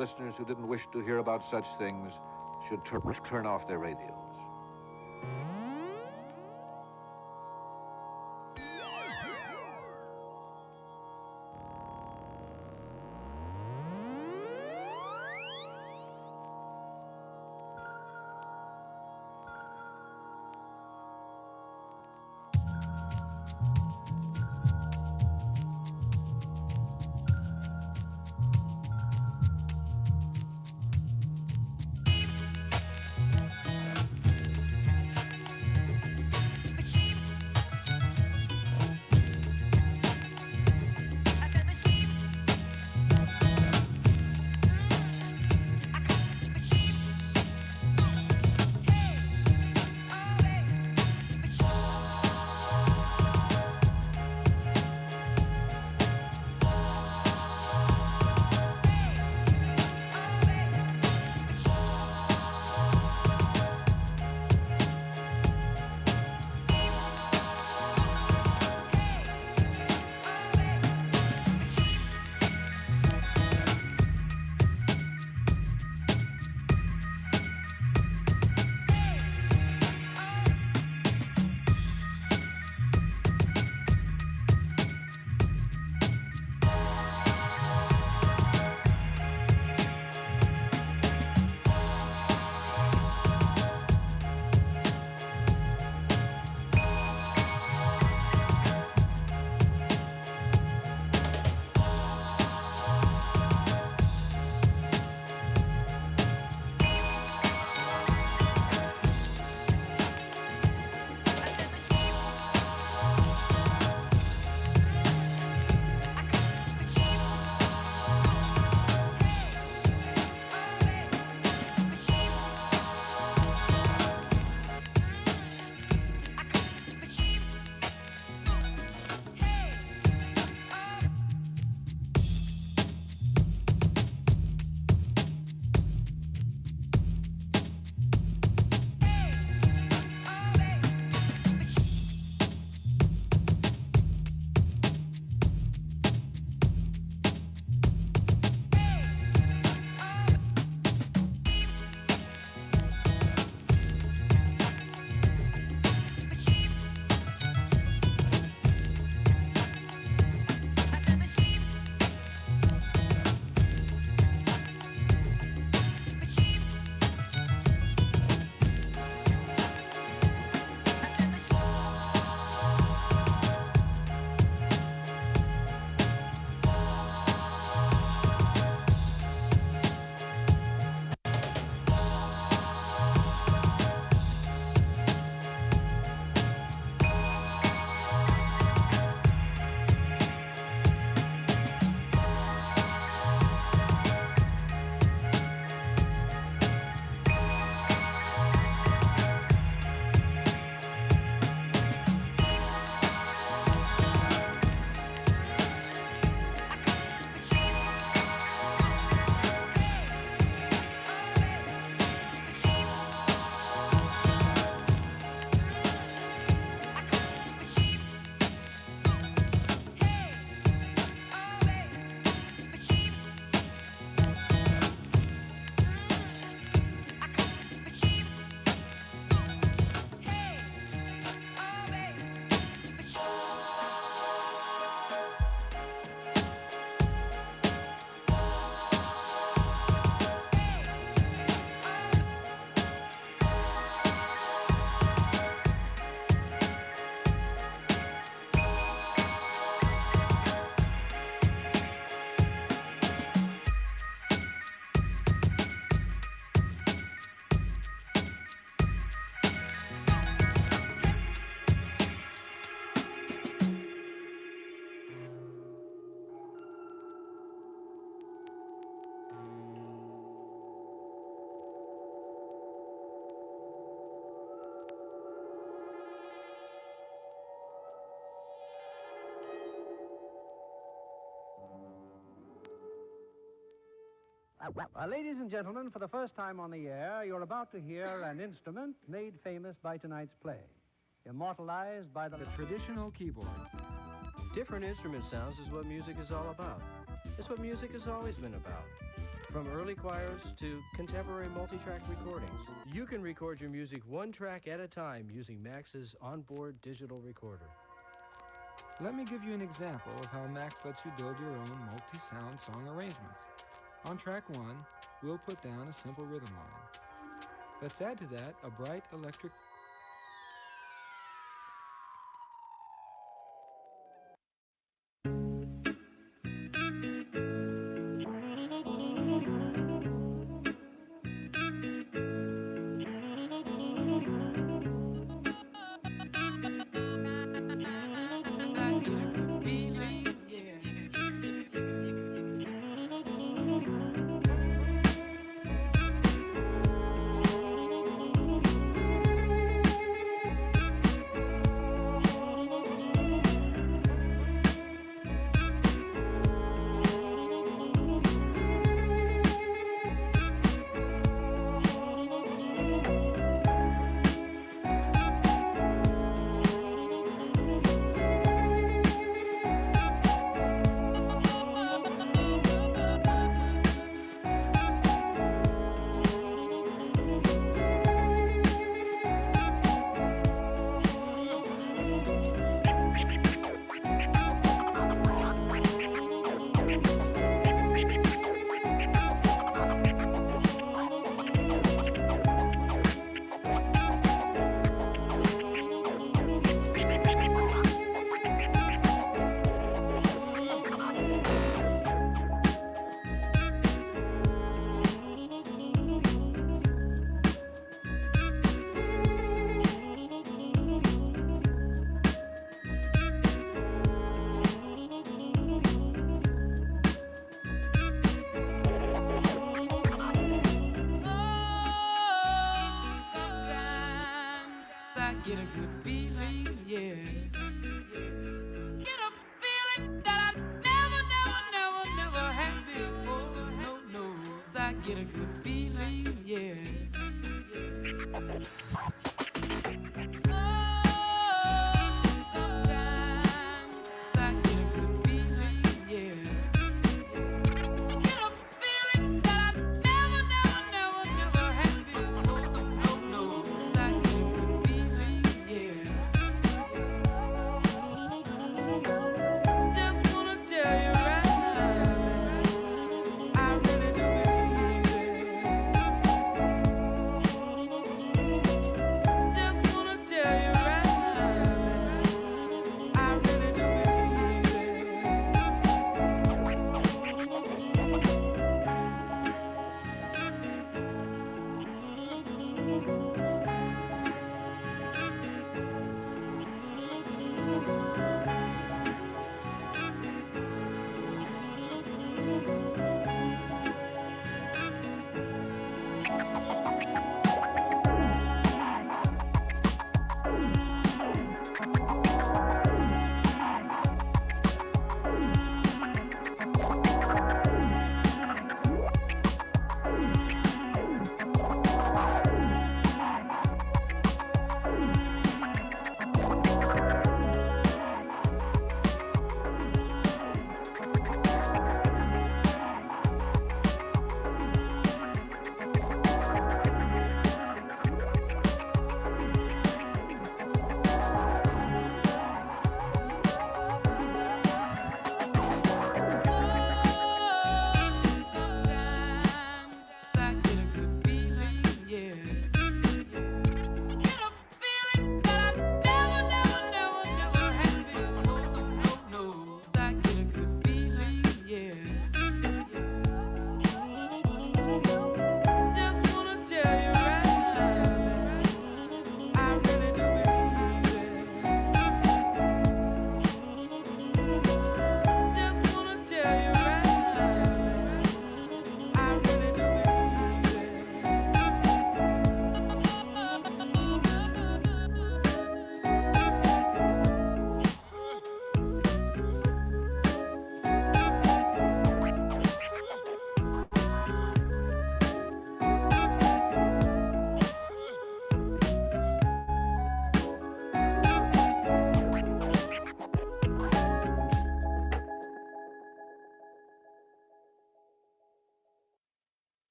listeners who didn't wish to hear about such things should turn off their radios. Ladies and gentlemen, for the first time on the air, you're about to hear an instrument made famous by tonight's play, immortalized by the traditional keyboard. Different instrument sounds is what music is all about. It's what music has always been about. From early choirs to contemporary multi-track recordings, you can record your music one track at a time using Max's onboard digital recorder. Let me give you an example of how Max lets you build your own multi-sound song arrangements. On track 1, we'll put down a simple rhythm line. Let's add to that a bright electric get a good feeling, yeah. Get a feeling that I never had before. No, I get a good feeling, yeah. Oh, sometimes I get a good feeling, yeah. Get a feeling that I never had before. No, I get a good feeling, yeah. Just wanna tell you right now, I really do believe it. Just wanna tell you right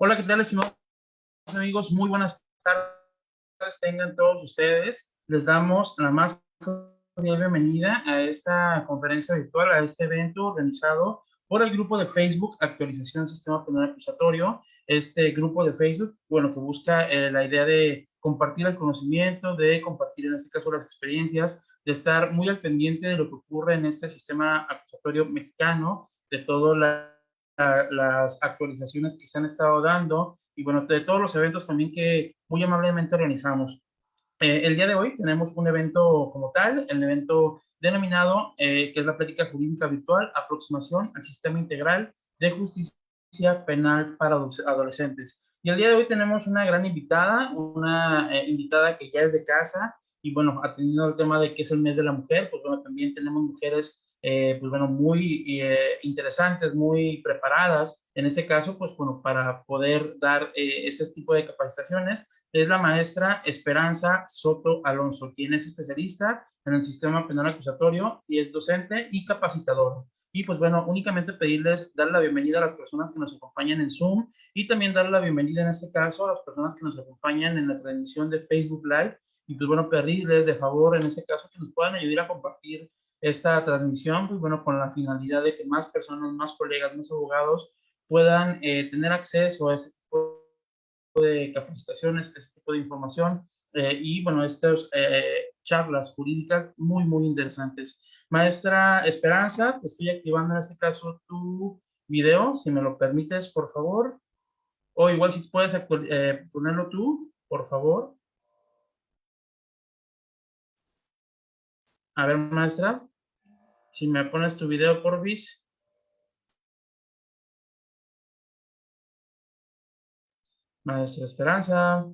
Hola, ¿qué tal, estimados amigos? Muy buenas tardes tengan todos ustedes. Les damos la más cordial bienvenida a esta conferencia virtual, a este evento organizado por el grupo de Facebook Actualización Sistema Penal Acusatorio. Este grupo de Facebook, bueno, que busca la idea de compartir el conocimiento, de compartir en este caso las experiencias, de estar muy al pendiente de lo que ocurre en este sistema acusatorio mexicano, de todas las actualizaciones que se han estado dando y bueno, de todos los eventos también que muy amablemente organizamos. El día de hoy tenemos un evento como tal, el evento denominado, que es la plática jurídica virtual, aproximación al sistema integral de justicia penal para adolescentes. Y el día de hoy tenemos una gran invitada, una invitada que ya es de casa, y bueno, atendiendo el tema de que es el mes de la mujer, pues bueno, también tenemos mujeres pues bueno, muy interesantes, muy preparadas, en este caso, pues bueno, para poder dar ese tipo de capacitaciones. Es la maestra Esperanza Soto Alonso, quien es especialista en el sistema penal acusatorio y es docente y capacitador. Y pues bueno, únicamente pedirles, darle la bienvenida a las personas que nos acompañan en Zoom y también darle la bienvenida en este caso a las personas que nos acompañan en la transmisión de Facebook Live. Y pues bueno, pedirles de favor en este caso que nos puedan ayudar a compartir esta transmisión, pues bueno, con la finalidad de que más personas, más colegas, más abogados puedan tener acceso a ese tipo de capacitaciones, este tipo de información y bueno, estas charlas jurídicas muy, muy interesantes. Maestra Esperanza, estoy activando en este caso tu video, si me lo permites, por favor. O igual si puedes ponerlo tú, por favor. A ver, maestra, si me pones tu video, porfis. Maestra Esperanza.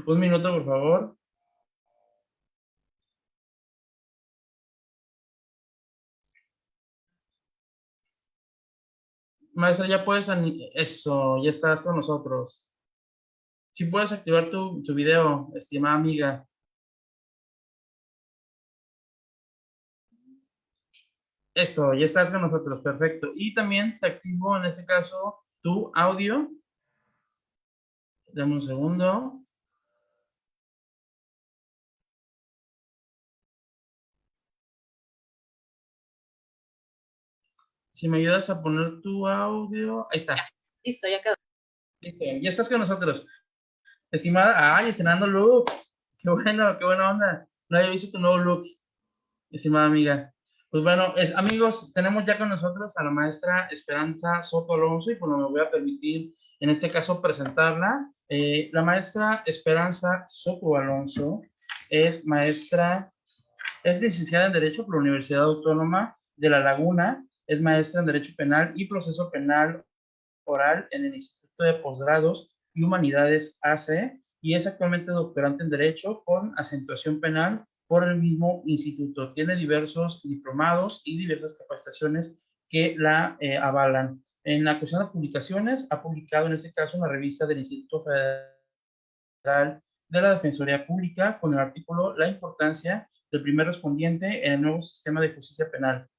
Un minuto, por favor. Maestra, ya puedes, eso, ya estás con nosotros. Si puedes activar tu video, estimada amiga. Esto, ya estás con nosotros, perfecto. Y también te activo en este caso tu audio. Dame un segundo. Si me ayudas a poner tu audio. Ahí está. Listo, ya quedó. Listo, ya estás con nosotros. Estimada, ay, estrenando look. Qué bueno, qué buena onda. No había visto tu nuevo look, estimada amiga. Pues bueno, amigos, tenemos ya con nosotros a la maestra Esperanza Soto Alonso y bueno, me voy a permitir en este caso presentarla. La maestra Esperanza Soto Alonso es maestra, es licenciada en Derecho por la Universidad Autónoma de La Laguna, es maestra en Derecho Penal y Proceso Penal Oral en el Instituto de Posgrados y Humanidades AC y es actualmente doctorante en Derecho con acentuación penal por el mismo instituto. Tiene diversos diplomados y diversas capacitaciones que la avalan. En la cuestión de publicaciones, ha publicado en este caso una revista del Instituto Federal de la Defensoría Pública con el artículo La importancia del primer respondiente en el nuevo sistema de justicia penal.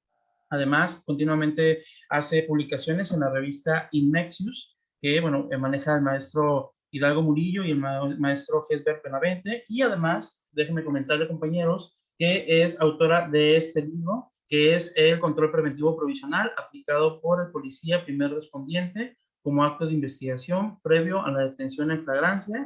Además, continuamente hace publicaciones en la revista Inmexius, que bueno, maneja el maestro Hidalgo Murillo y el maestro Gesber Penavente. Y además, déjenme comentarle, compañeros, que es autora de este libro, que es El control preventivo provisional aplicado por el policía primer respondiente como acto de investigación previo a la detención en flagrancia,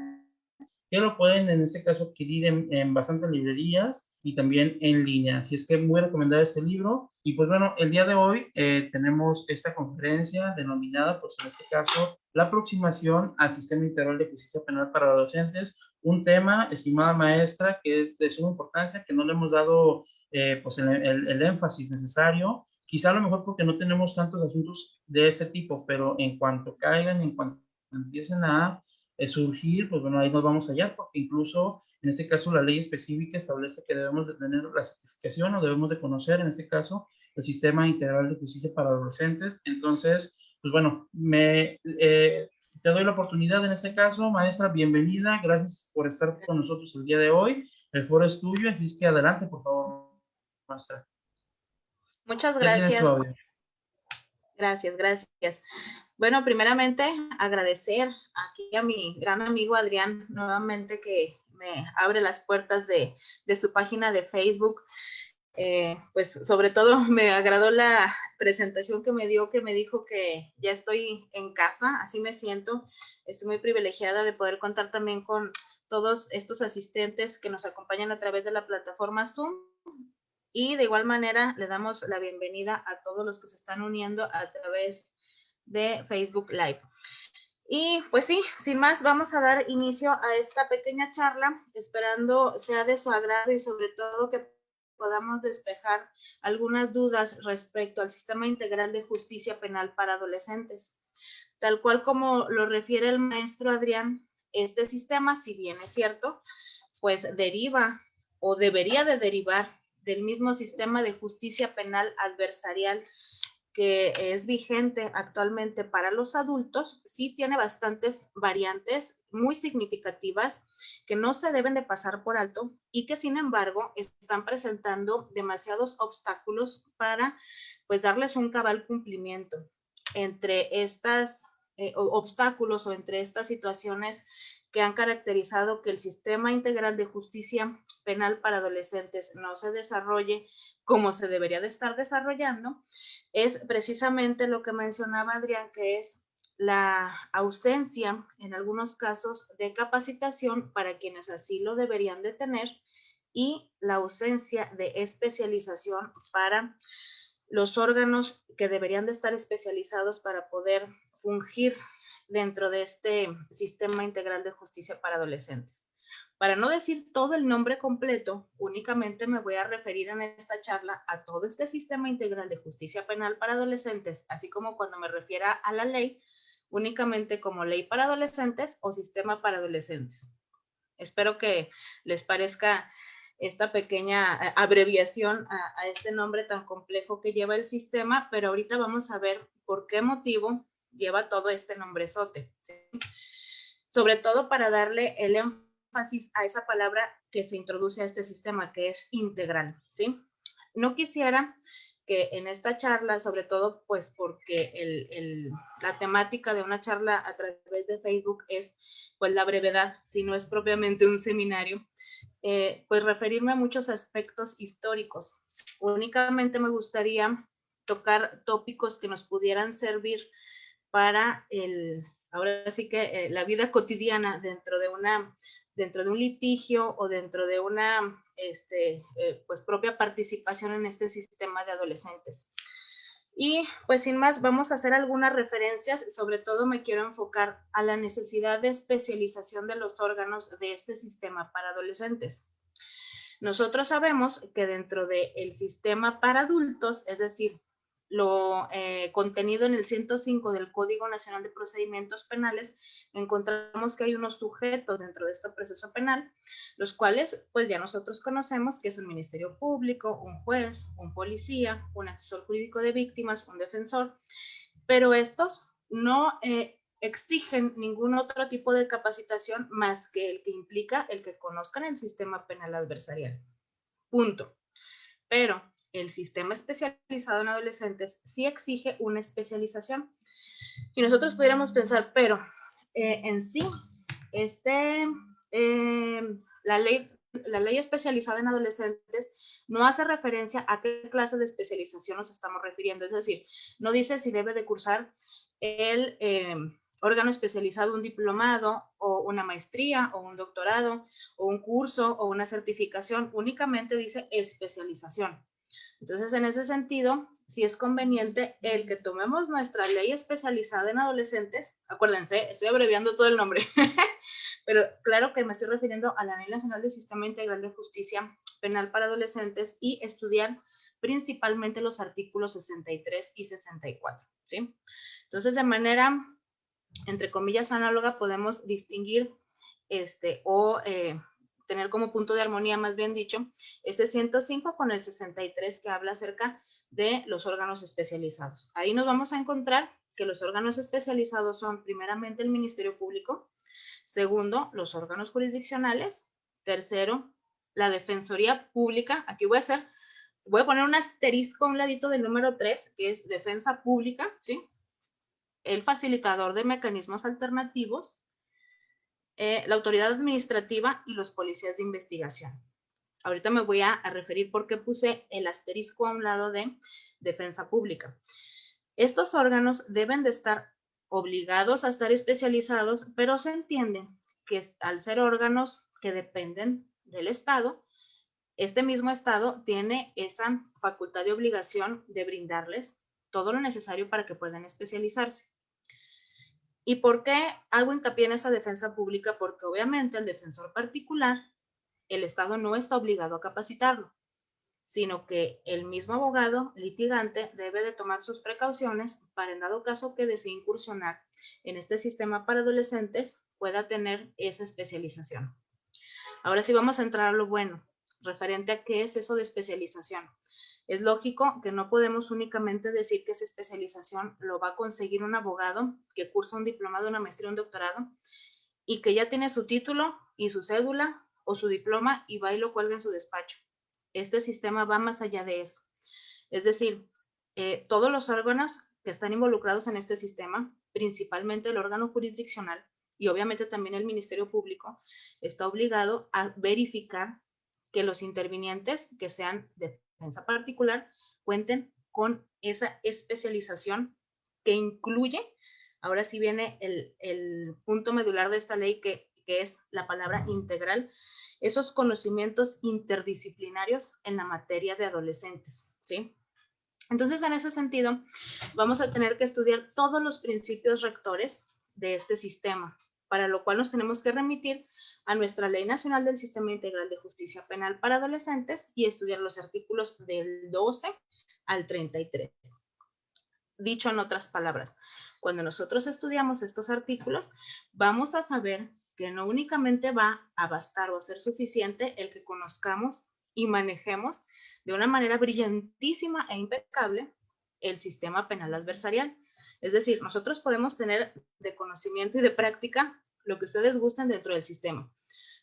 que lo pueden en este caso adquirir en bastantes librerías y también en línea. Así es que muy recomendado este libro. Y pues bueno, el día de hoy tenemos esta conferencia denominada, pues en este caso, la aproximación al sistema integral de justicia penal para adolescentes, un tema, estimada maestra, que es de suma importancia, que no le hemos dado pues el énfasis necesario, quizá a lo mejor porque no tenemos tantos asuntos de ese tipo, pero en cuanto caigan, en cuanto empiecen a surgir, pues bueno, ahí nos vamos allá, porque incluso en este caso la ley específica establece que debemos de tener la certificación o debemos de conocer en este caso el sistema integral de justicia para adolescentes. Entonces, pues bueno, te doy la oportunidad en este caso, maestra, bienvenida, gracias por estar con nosotros el día de hoy, el foro es tuyo, así es que adelante, por favor, maestra. Muchas Ya tienes gracias. tu audio. Gracias, gracias. Bueno, primeramente agradecer aquí a mi gran amigo Adrián nuevamente que me abre las puertas de su página de Facebook. Pues sobre todo me agradó la presentación que me dio, que me dijo que ya estoy en casa, así me siento. Estoy muy privilegiada de poder contar también con todos estos asistentes que nos acompañan a través de la plataforma Zoom. Y de igual manera le damos la bienvenida a todos los que se están uniendo a través de Facebook Live. Y pues sí, sin más, vamos a dar inicio a esta pequeña charla, esperando sea de su agrado y sobre todo que podamos despejar algunas dudas respecto al sistema integral de justicia penal para adolescentes. Tal cual como lo refiere el maestro Adrián, este sistema, si bien es cierto, pues deriva o debería de derivar del mismo sistema de justicia penal adversarial que es vigente actualmente para los adultos, sí tiene bastantes variantes muy significativas que no se deben de pasar por alto y que sin embargo están presentando demasiados obstáculos para pues darles un cabal cumplimiento. Entre estas obstáculos o entre estas situaciones que han caracterizado que el sistema integral de justicia penal para adolescentes no se desarrolle como se debería de estar desarrollando, es precisamente lo que mencionaba Adrián, que es la ausencia, en algunos casos, de capacitación para quienes así lo deberían de tener y la ausencia de especialización para los órganos que deberían de estar especializados para poder fungir dentro de este sistema integral de justicia para adolescentes. Para no decir todo el nombre completo, únicamente me voy a referir en esta charla a todo este sistema integral de justicia penal para adolescentes, así como cuando me refiera a la ley, únicamente como ley para adolescentes o sistema para adolescentes. Espero que les parezca esta pequeña abreviación a este nombre tan complejo que lleva el sistema, pero ahorita vamos a ver por qué motivo lleva todo este nombrezote, ¿sí? Sobre todo para darle el énfasis a esa palabra que se introduce a este sistema, que es integral, ¿sí? No quisiera que en esta charla, sobre todo pues porque la temática de una charla a través de Facebook es pues la brevedad, si no es propiamente un seminario, pues referirme a muchos aspectos históricos. Únicamente me gustaría tocar tópicos que nos pudieran servir para ahora sí que la vida cotidiana dentro de un litigio o dentro de una pues propia participación en este sistema de adolescentes. Y pues sin más, vamos a hacer algunas referencias, sobre todo me quiero enfocar a la necesidad de especialización de los órganos de este sistema para adolescentes. Nosotros sabemos que dentro del sistema para adultos, es decir, lo contenido en el 105 del Código Nacional de Procedimientos Penales, encontramos que hay unos sujetos dentro de este proceso penal, los cuales pues ya nosotros conocemos, que es un ministerio público, un juez, un policía, un asesor jurídico de víctimas, un defensor, pero estos no exigen ningún otro tipo de capacitación más que el que implica el que conozcan el sistema penal adversarial. Punto. Pero el sistema especializado en adolescentes sí exige una especialización. Y nosotros pudiéramos pensar, pero en sí, la ley especializada en adolescentes no hace referencia a qué clase de especialización nos estamos refiriendo. Es decir, no dice si debe de cursar el órgano especializado, un diplomado o una maestría o un doctorado o un curso o una certificación. Únicamente dice especialización. Entonces, en ese sentido, sí es conveniente el que tomemos nuestra ley especializada en adolescentes. Acuérdense, estoy abreviando todo el nombre, pero claro que me estoy refiriendo a la Ley Nacional del Sistema Integral de Justicia Penal para Adolescentes y estudiar principalmente los artículos 63 y 64, ¿sí? Entonces, de manera, entre comillas, análoga, podemos distinguir tener como punto de armonía, más bien dicho, ese 105 con el 63 que habla acerca de los órganos especializados. Ahí nos vamos a encontrar que los órganos especializados son primeramente el Ministerio Público, segundo, los órganos jurisdiccionales, tercero, la Defensoría Pública. Aquí voy a hacer voy a poner un asterisco a un ladito del número 3, que es defensa pública, ¿sí? El facilitador de mecanismos alternativos, la autoridad administrativa y los policías de investigación. Ahorita me voy a referir por qué puse el asterisco a un lado de defensa pública. Estos órganos deben de estar obligados a estar especializados, pero se entiende que al ser órganos que dependen del Estado, este mismo Estado tiene esa facultad de obligación de brindarles todo lo necesario para que puedan especializarse. ¿Y por qué hago hincapié en esa defensa pública? Porque obviamente el defensor particular, el Estado no está obligado a capacitarlo, sino que el mismo abogado litigante debe de tomar sus precauciones para, en dado caso que desee incursionar en este sistema para adolescentes, pueda tener esa especialización. Ahora sí vamos a entrar a lo bueno, referente a qué es eso de especialización. Es lógico que no podemos únicamente decir que esa especialización lo va a conseguir un abogado que cursa un diplomado, una maestría, un doctorado, y que ya tiene su título y su cédula o su diploma y va y lo cuelga en su despacho. Este sistema va más allá de eso. Es decir, todos los órganos que están involucrados en este sistema, principalmente el órgano jurisdiccional y obviamente también el Ministerio Público, está obligado a verificar que los intervinientes que sean de defensa particular cuenten con esa especialización que incluye, ahora sí viene el punto medular de esta ley que es la palabra integral, esos conocimientos interdisciplinarios en la materia de adolescentes, ¿sí? Entonces, en ese sentido, vamos a tener que estudiar todos los principios rectores de este sistema, para lo cual nos tenemos que remitir a nuestra Ley Nacional del Sistema Integral de Justicia Penal para Adolescentes y estudiar los artículos del 12 al 33. Dicho en otras palabras, cuando nosotros estudiamos estos artículos, vamos a saber que no únicamente va a bastar o a ser suficiente el que conozcamos y manejemos de una manera brillantísima e impecable el sistema penal adversarial. Es decir, nosotros podemos tener de conocimiento y de práctica lo que ustedes gusten dentro del sistema,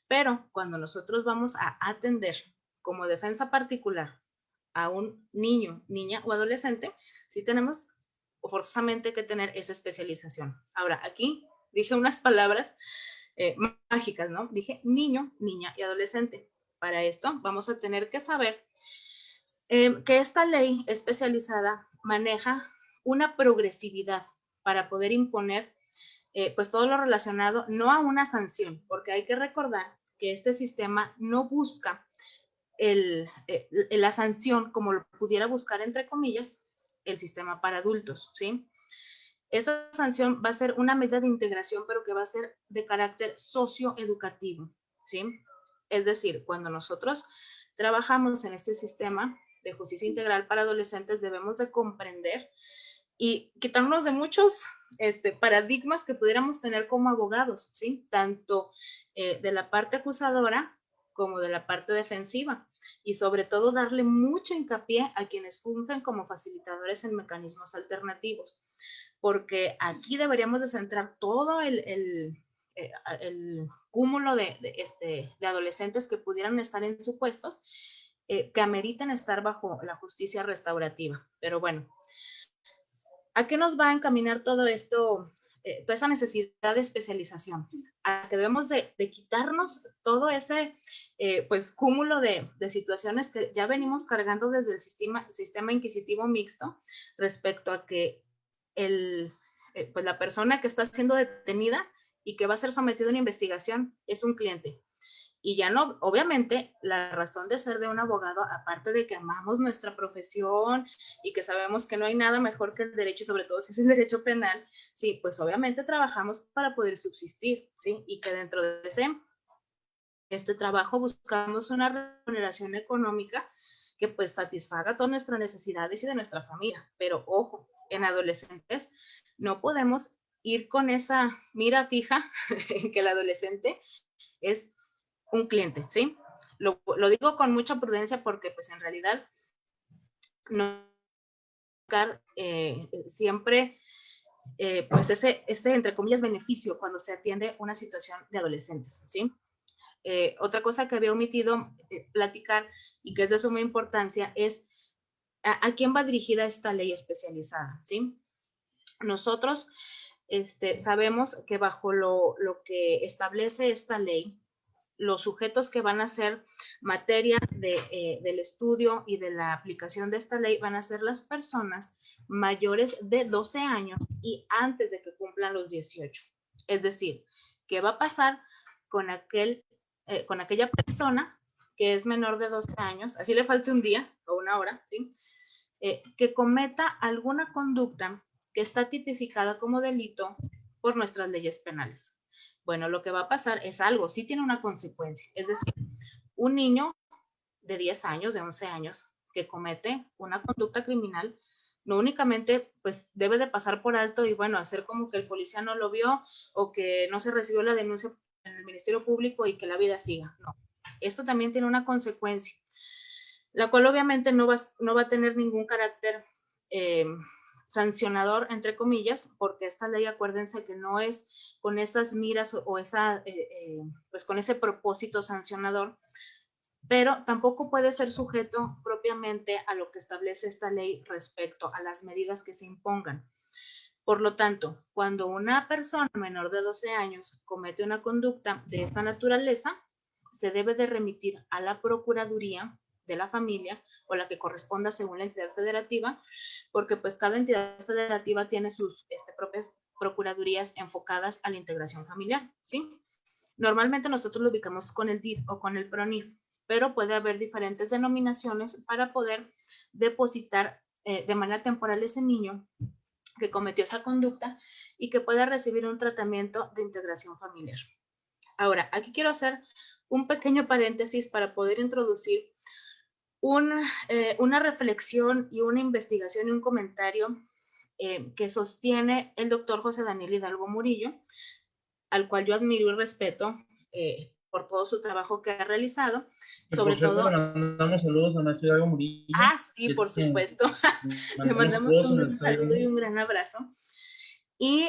pero cuando nosotros vamos a atender como defensa particular a un niño, niña o adolescente, sí tenemos forzosamente que tener esa especialización. Ahora, aquí dije unas palabras mágicas, ¿no? Dije niño, niña y adolescente. Para esto vamos a tener que saber que esta ley especializada maneja una progresividad para poder imponer pues todo lo relacionado no a una sanción, porque hay que recordar que este sistema no busca la sanción como lo pudiera buscar, entre comillas, el sistema para adultos, ¿sí? Esa sanción va a ser una medida de integración, pero que va a ser de carácter socioeducativo, ¿sí? Es decir, cuando nosotros trabajamos en este sistema de justicia integral para adolescentes, debemos de comprender y quitarnos de muchos paradigmas que pudiéramos tener como abogados, ¿sí? Tanto de la parte acusadora como de la parte defensiva, y sobre todo darle mucho hincapié a quienes fungen como facilitadores en mecanismos alternativos, porque aquí deberíamos de centrar todo el cúmulo de adolescentes que pudieran estar en supuestos que ameriten estar bajo la justicia restaurativa. Pero bueno, ¿a qué nos va a encaminar todo esto, toda esa necesidad de especialización? A que debemos de quitarnos todo ese pues cúmulo de situaciones que ya venimos cargando desde el sistema inquisitivo mixto respecto a que pues la persona que está siendo detenida y que va a ser sometida a una investigación es un cliente. Y ya no, obviamente, la razón de ser de un abogado, aparte de que amamos nuestra profesión y que sabemos que no hay nada mejor que el derecho, y sobre todo si es el derecho penal, sí, pues obviamente trabajamos para poder subsistir, ¿sí? Y que dentro de este trabajo buscamos una remuneración económica que pues satisfaga todas nuestras necesidades y de nuestra familia. Pero ojo, en adolescentes no podemos ir con esa mira fija en que el adolescente es un cliente, ¿sí? Lo digo con mucha prudencia porque pues en realidad no siempre pues ese entre comillas beneficio cuando se atiende una situación de adolescentes, ¿sí? Otra cosa que había omitido platicar y que es de suma importancia es ¿A quién va dirigida esta ley especializada? ¿Sí? Nosotros sabemos que bajo lo que establece esta ley, los sujetos que van a ser materia del estudio y de la aplicación de esta ley van a ser las personas mayores de 12 años y antes de que cumplan los 18. Es decir, ¿qué va a pasar con aquella persona que es menor de 12 años, así le falte un día o una hora, ¿sí? Que cometa alguna conducta que está tipificada como delito por nuestras leyes penales? Bueno, lo que va a pasar es algo, sí tiene una consecuencia, es decir, un niño de 10 años, de 11 años, que comete una conducta criminal, no únicamente pues debe de pasar por alto y bueno, hacer como que el policía no lo vio o que no se recibió la denuncia en el Ministerio Público y que la vida siga. No, esto también tiene una consecuencia, la cual obviamente no va a tener ningún carácter sancionador, entre comillas, porque esta ley, acuérdense que no es con esas miras o pues con ese propósito sancionador, pero tampoco puede ser sujeto propiamente a lo que establece esta ley respecto a las medidas que se impongan. Por lo tanto, cuando una persona menor de 12 años comete una conducta de esta naturaleza, se debe de remitir a la Procuraduría de la Familia o la que corresponda según la entidad federativa, porque pues cada entidad federativa tiene sus propias procuradurías enfocadas a la integración familiar, ¿sí? Normalmente nosotros lo ubicamos con el DIF o con el PRONIF, pero puede haber diferentes denominaciones para poder depositar de manera temporal ese niño que cometió esa conducta y que pueda recibir un tratamiento de integración familiar. Ahora, aquí quiero hacer un pequeño paréntesis para poder introducir una reflexión y una investigación y un comentario que sostiene el doctor José Daniel Hidalgo Murillo, al cual yo admiro y respeto por todo su trabajo que ha realizado, sobre todo... Le mandamos saludos a maestro Hidalgo Murillo. Ah, sí, por supuesto. Le mandamos un gran saludo y un gran abrazo. Y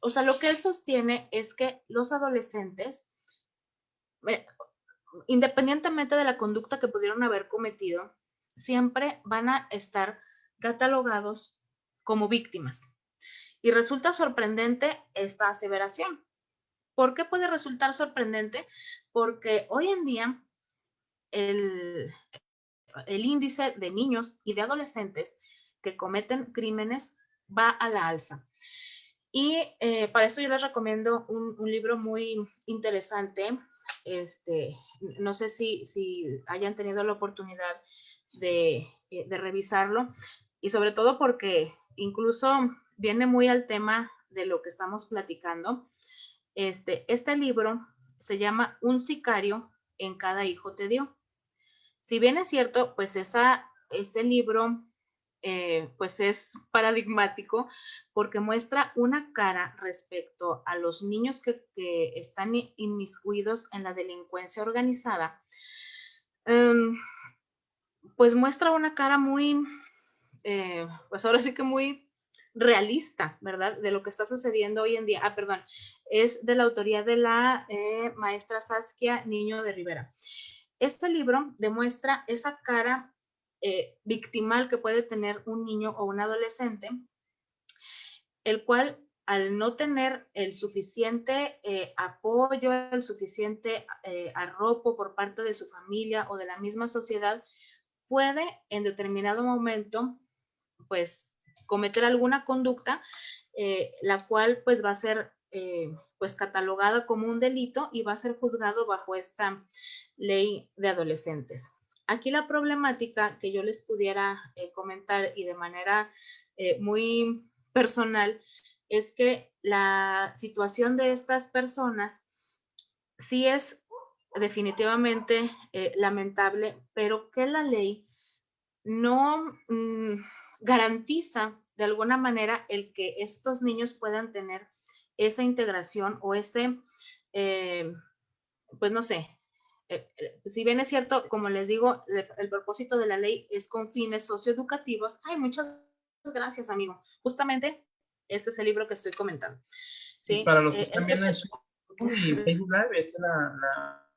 o sea, lo que él sostiene es que los adolescentes, independientemente de la conducta que pudieron haber cometido, siempre van a estar catalogados como víctimas. Y resulta sorprendente esta aseveración. ¿Por qué puede resultar sorprendente? Porque hoy en día el índice de niños y de adolescentes que cometen crímenes va a la alza. Y para esto yo les recomiendo un libro muy interesante. No sé si hayan tenido la oportunidad de revisarlo, y sobre todo porque incluso viene muy al tema de lo que estamos platicando. Este libro se llama Un sicario en cada hijo te dio. Si bien es cierto, pues ese libro pues es paradigmático porque muestra una cara respecto a los niños que están inmiscuidos en la delincuencia organizada, pues muestra una cara muy, pues ahora sí que muy realista, ¿verdad? De lo que está sucediendo hoy en día. Ah, perdón, es de la autoría de la maestra Saskia Niño de Rivera. Este libro demuestra esa cara victimal que puede tener un niño o un adolescente, el cual al no tener el suficiente apoyo, el suficiente arropo por parte de su familia o de la misma sociedad, puede en determinado momento pues cometer alguna conducta la cual pues va a ser pues catalogada como un delito y va a ser juzgado bajo esta ley de adolescentes. Aquí la problemática que yo les pudiera comentar y de manera muy personal es que la situación de estas personas sí es definitivamente lamentable, pero que la ley no garantiza de alguna manera el que estos niños puedan tener esa integración o ese, pues no sé, si bien es cierto, como les digo, el propósito de la ley es con fines socioeducativos. Ay, muchas gracias, amigo. Justamente este es el libro que estoy comentando. ¿Sí? Para los que están viendo en Zoom y Facebook Live, es la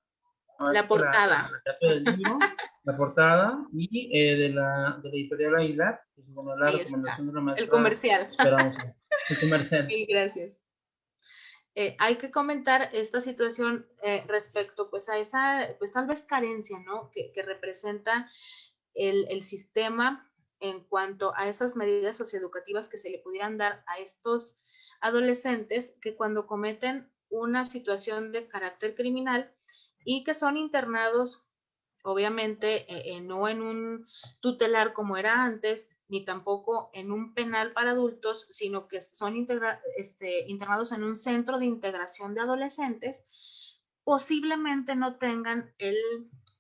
Así La que portada. la capa del libro, la portada y de la editorial Aguilar, pues, bueno, la Ahí está. recomendación de la El maestra comercial. Esperanza. El comercial. Sí, gracias. Hay que comentar esta situación respecto pues a esa, pues tal vez carencia, ¿no? Que representa el sistema en cuanto a esas medidas socioeducativas que se le pudieran dar a estos adolescentes que cuando cometen una situación de carácter criminal y que son internados, obviamente, no en un tutelar como era antes, ni tampoco en un penal para adultos, sino que son internados en un centro de integración de adolescentes, posiblemente no tengan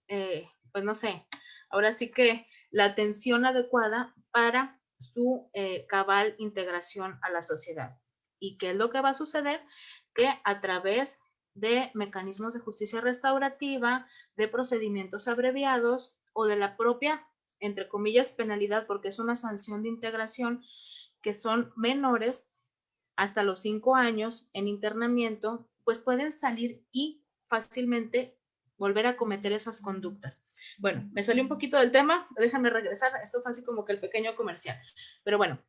pues no sé, ahora sí que la atención adecuada para su cabal integración a la sociedad. ¿Y qué es lo que va a suceder? Que a través de mecanismos de justicia restaurativa, de procedimientos abreviados o de la propia, entre comillas, penalidad, porque es una sanción de integración, que son menores hasta los 5 años en internamiento, pues pueden salir y fácilmente volver a cometer esas conductas. Bueno, me salió un poquito del tema, déjame regresar, esto fue así como que el pequeño comercial. Pero bueno,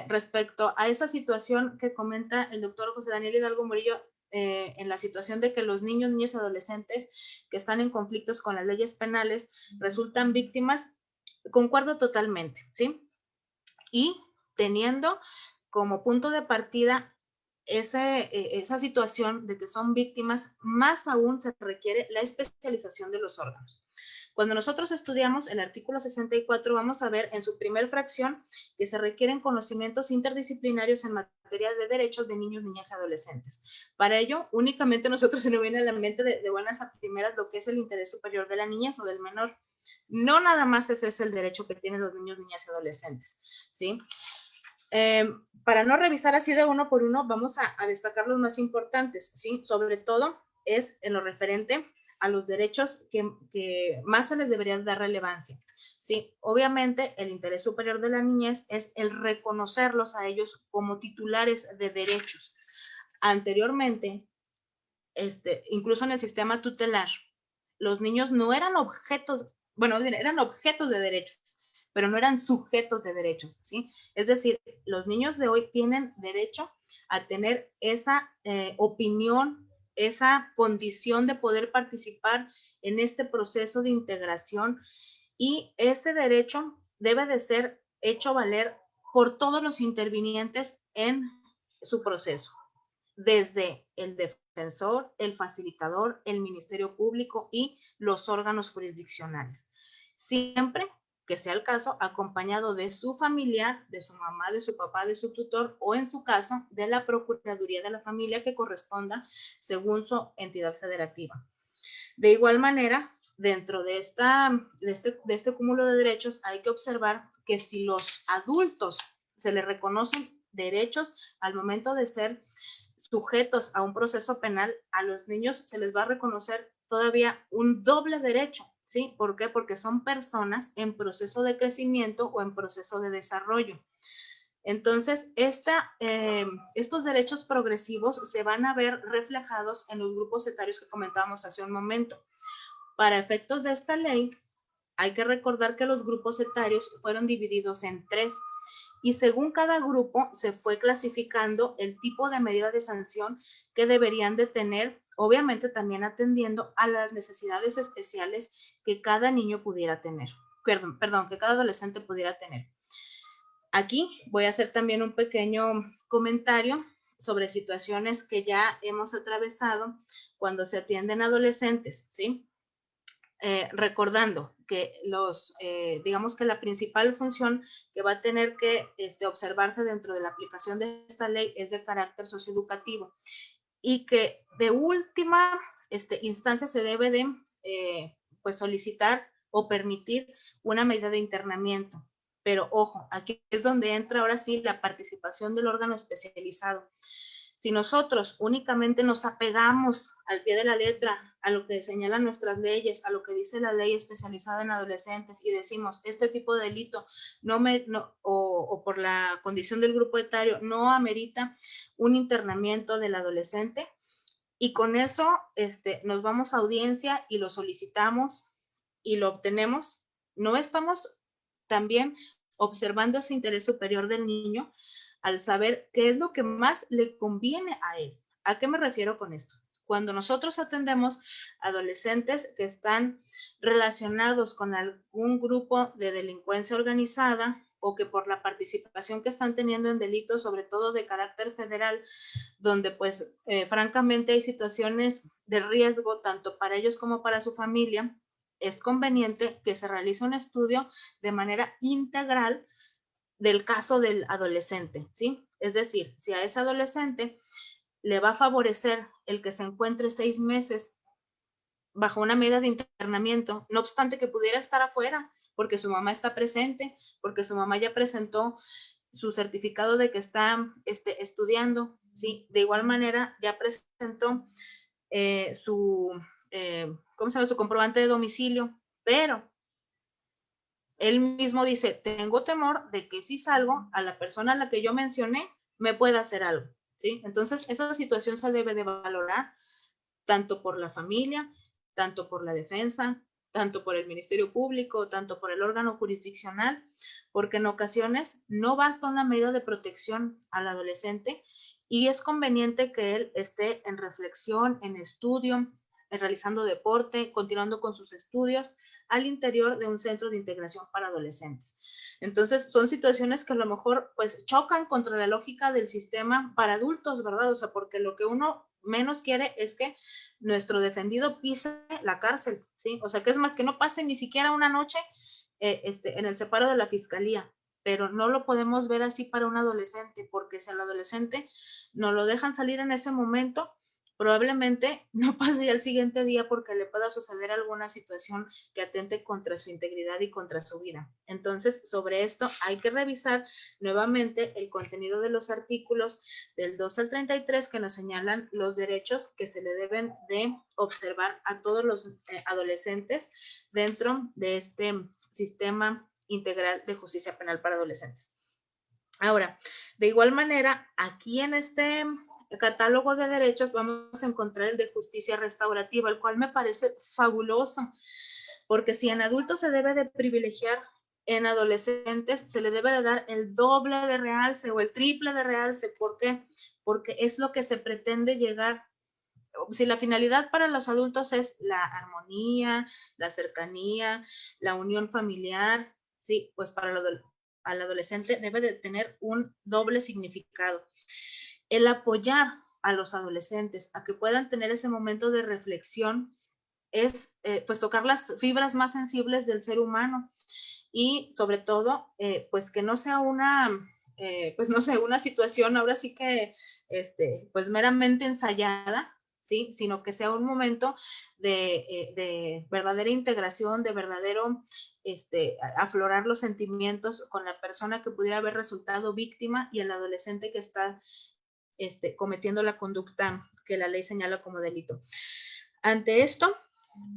respecto a esa situación que comenta el doctor José Daniel Hidalgo Murillo, en la situación de que los niños, niñas y adolescentes que están en conflictos con las leyes penales resultan víctimas, concuerdo totalmente, ¿sí? Y teniendo como punto de partida esa situación de que son víctimas, más aún se requiere la especialización de los órganos. Cuando nosotros estudiamos el artículo 64, vamos a ver en su primer fracción que se requieren conocimientos interdisciplinarios en materia de derechos de niños, niñas y adolescentes. Para ello, únicamente nosotros se nos viene a la mente de buenas a primeras lo que es el interés superior de la niñez o del menor. No nada más ese es el derecho que tienen los niños, niñas y adolescentes, ¿sí? Para no revisar así de uno por uno, vamos a destacar los más importantes, ¿sí? Sobre todo es en lo referente a los derechos que más se les debería dar relevancia, ¿sí? Obviamente, el interés superior de la niñez es el reconocerlos a ellos como titulares de derechos. Anteriormente, incluso en el sistema tutelar, los niños no eran objetos, bueno, eran objetos de derechos, pero no eran sujetos de derechos, ¿sí? Es decir, los niños de hoy tienen derecho a tener esa opinión, esa condición de poder participar en este proceso de integración, y ese derecho debe de ser hecho valer por todos los intervinientes en su proceso, desde el defensor, el facilitador, el Ministerio Público y los órganos jurisdiccionales. Siempre que sea el caso, acompañado de su familiar, de su mamá, de su papá, de su tutor, o en su caso, de la Procuraduría de la Familia que corresponda según su entidad federativa. De igual manera, dentro de este cúmulo de derechos, hay que observar que si los adultos se les reconocen derechos al momento de ser sujetos a un proceso penal, a los niños se les va a reconocer todavía un doble derecho, ¿sí? ¿Por qué? Porque son personas en proceso de crecimiento o en proceso de desarrollo. Entonces, estos derechos progresivos se van a ver reflejados en los grupos etarios que comentábamos hace un momento. Para efectos de esta ley, hay que recordar que los grupos etarios fueron divididos en 3, y según cada grupo se fue clasificando el tipo de medida de sanción que deberían de tener, obviamente también atendiendo a las necesidades especiales que cada niño pudiera tener, perdón, que cada adolescente pudiera tener. Aquí voy a hacer también un pequeño comentario sobre situaciones que ya hemos atravesado cuando se atienden adolescentes, ¿sí? Recordando que digamos que la principal función que va a tener que observarse dentro de la aplicación de esta ley es de carácter socioeducativo, y que de última instancia se debe de pues solicitar o permitir una medida de internamiento. Pero ojo, aquí es donde entra ahora sí la participación del órgano especializado. Si nosotros únicamente nos apegamos al pie de la letra a lo que señalan nuestras leyes, a lo que dice la ley especializada en adolescentes, y decimos este tipo de delito o por la condición del grupo etario no amerita un internamiento del adolescente, y con eso nos vamos a audiencia y lo solicitamos y lo obtenemos. No estamos también observando ese interés superior del niño al saber qué es lo que más le conviene a él. ¿A qué me refiero con esto? Cuando nosotros atendemos adolescentes que están relacionados con algún grupo de delincuencia organizada o que por la participación que están teniendo en delitos, sobre todo de carácter federal, donde pues francamente hay situaciones de riesgo tanto para ellos como para su familia, es conveniente que se realice un estudio de manera integral del caso del adolescente, ¿sí? Es decir, si a ese adolescente le va a favorecer el que se encuentre 6 meses bajo una medida de internamiento, no obstante que pudiera estar afuera, porque su mamá está presente, porque su mamá ya presentó su certificado de que está estudiando, ¿sí? De igual manera, ya presentó su comprobante de domicilio, pero él mismo dice, tengo temor de que si salgo, a la persona a la que yo mencioné me pueda hacer algo, ¿sí? Entonces, esa situación se debe de valorar tanto por la familia, tanto por la defensa, tanto por el Ministerio Público, tanto por el órgano jurisdiccional, porque en ocasiones no basta una medida de protección al adolescente y es conveniente que él esté en reflexión, en estudio, realizando deporte, continuando con sus estudios al interior de un centro de integración para adolescentes. Entonces, son situaciones que a lo mejor pues chocan contra la lógica del sistema para adultos, ¿verdad? O sea, porque lo que uno menos quiere es que nuestro defendido pise la cárcel, ¿sí? O sea, que es más que no pase ni siquiera una noche en el separo de la fiscalía, pero no lo podemos ver así para un adolescente, porque si al adolescente no lo dejan salir en ese momento, probablemente no pase ya el siguiente día porque le pueda suceder alguna situación que atente contra su integridad y contra su vida. Entonces, sobre esto hay que revisar nuevamente el contenido de los artículos del 2 al 33 que nos señalan los derechos que se le deben de observar a todos los adolescentes dentro de este sistema integral de justicia penal para adolescentes. Ahora, de igual manera, aquí en este catálogo de derechos vamos a encontrar el de justicia restaurativa, el cual me parece fabuloso, porque si en adultos se debe de privilegiar, en adolescentes se le debe de dar el doble de realce o el triple de realce. ¿Por qué? Porque es lo que se pretende llegar. Si la finalidad para los adultos es la armonía, la cercanía, la unión familiar, sí, pues para al adolescente debe de tener un doble significado. El apoyar a los adolescentes a que puedan tener ese momento de reflexión es pues tocar las fibras más sensibles del ser humano y sobre todo pues que no sea una pues no sé, una situación ahora sí que pues meramente ensayada, ¿sí? Sino que sea un momento de verdadera integración, de verdadero aflorar los sentimientos con la persona que pudiera haber resultado víctima y el adolescente que está cometiendo la conducta que la ley señala como delito. Ante esto,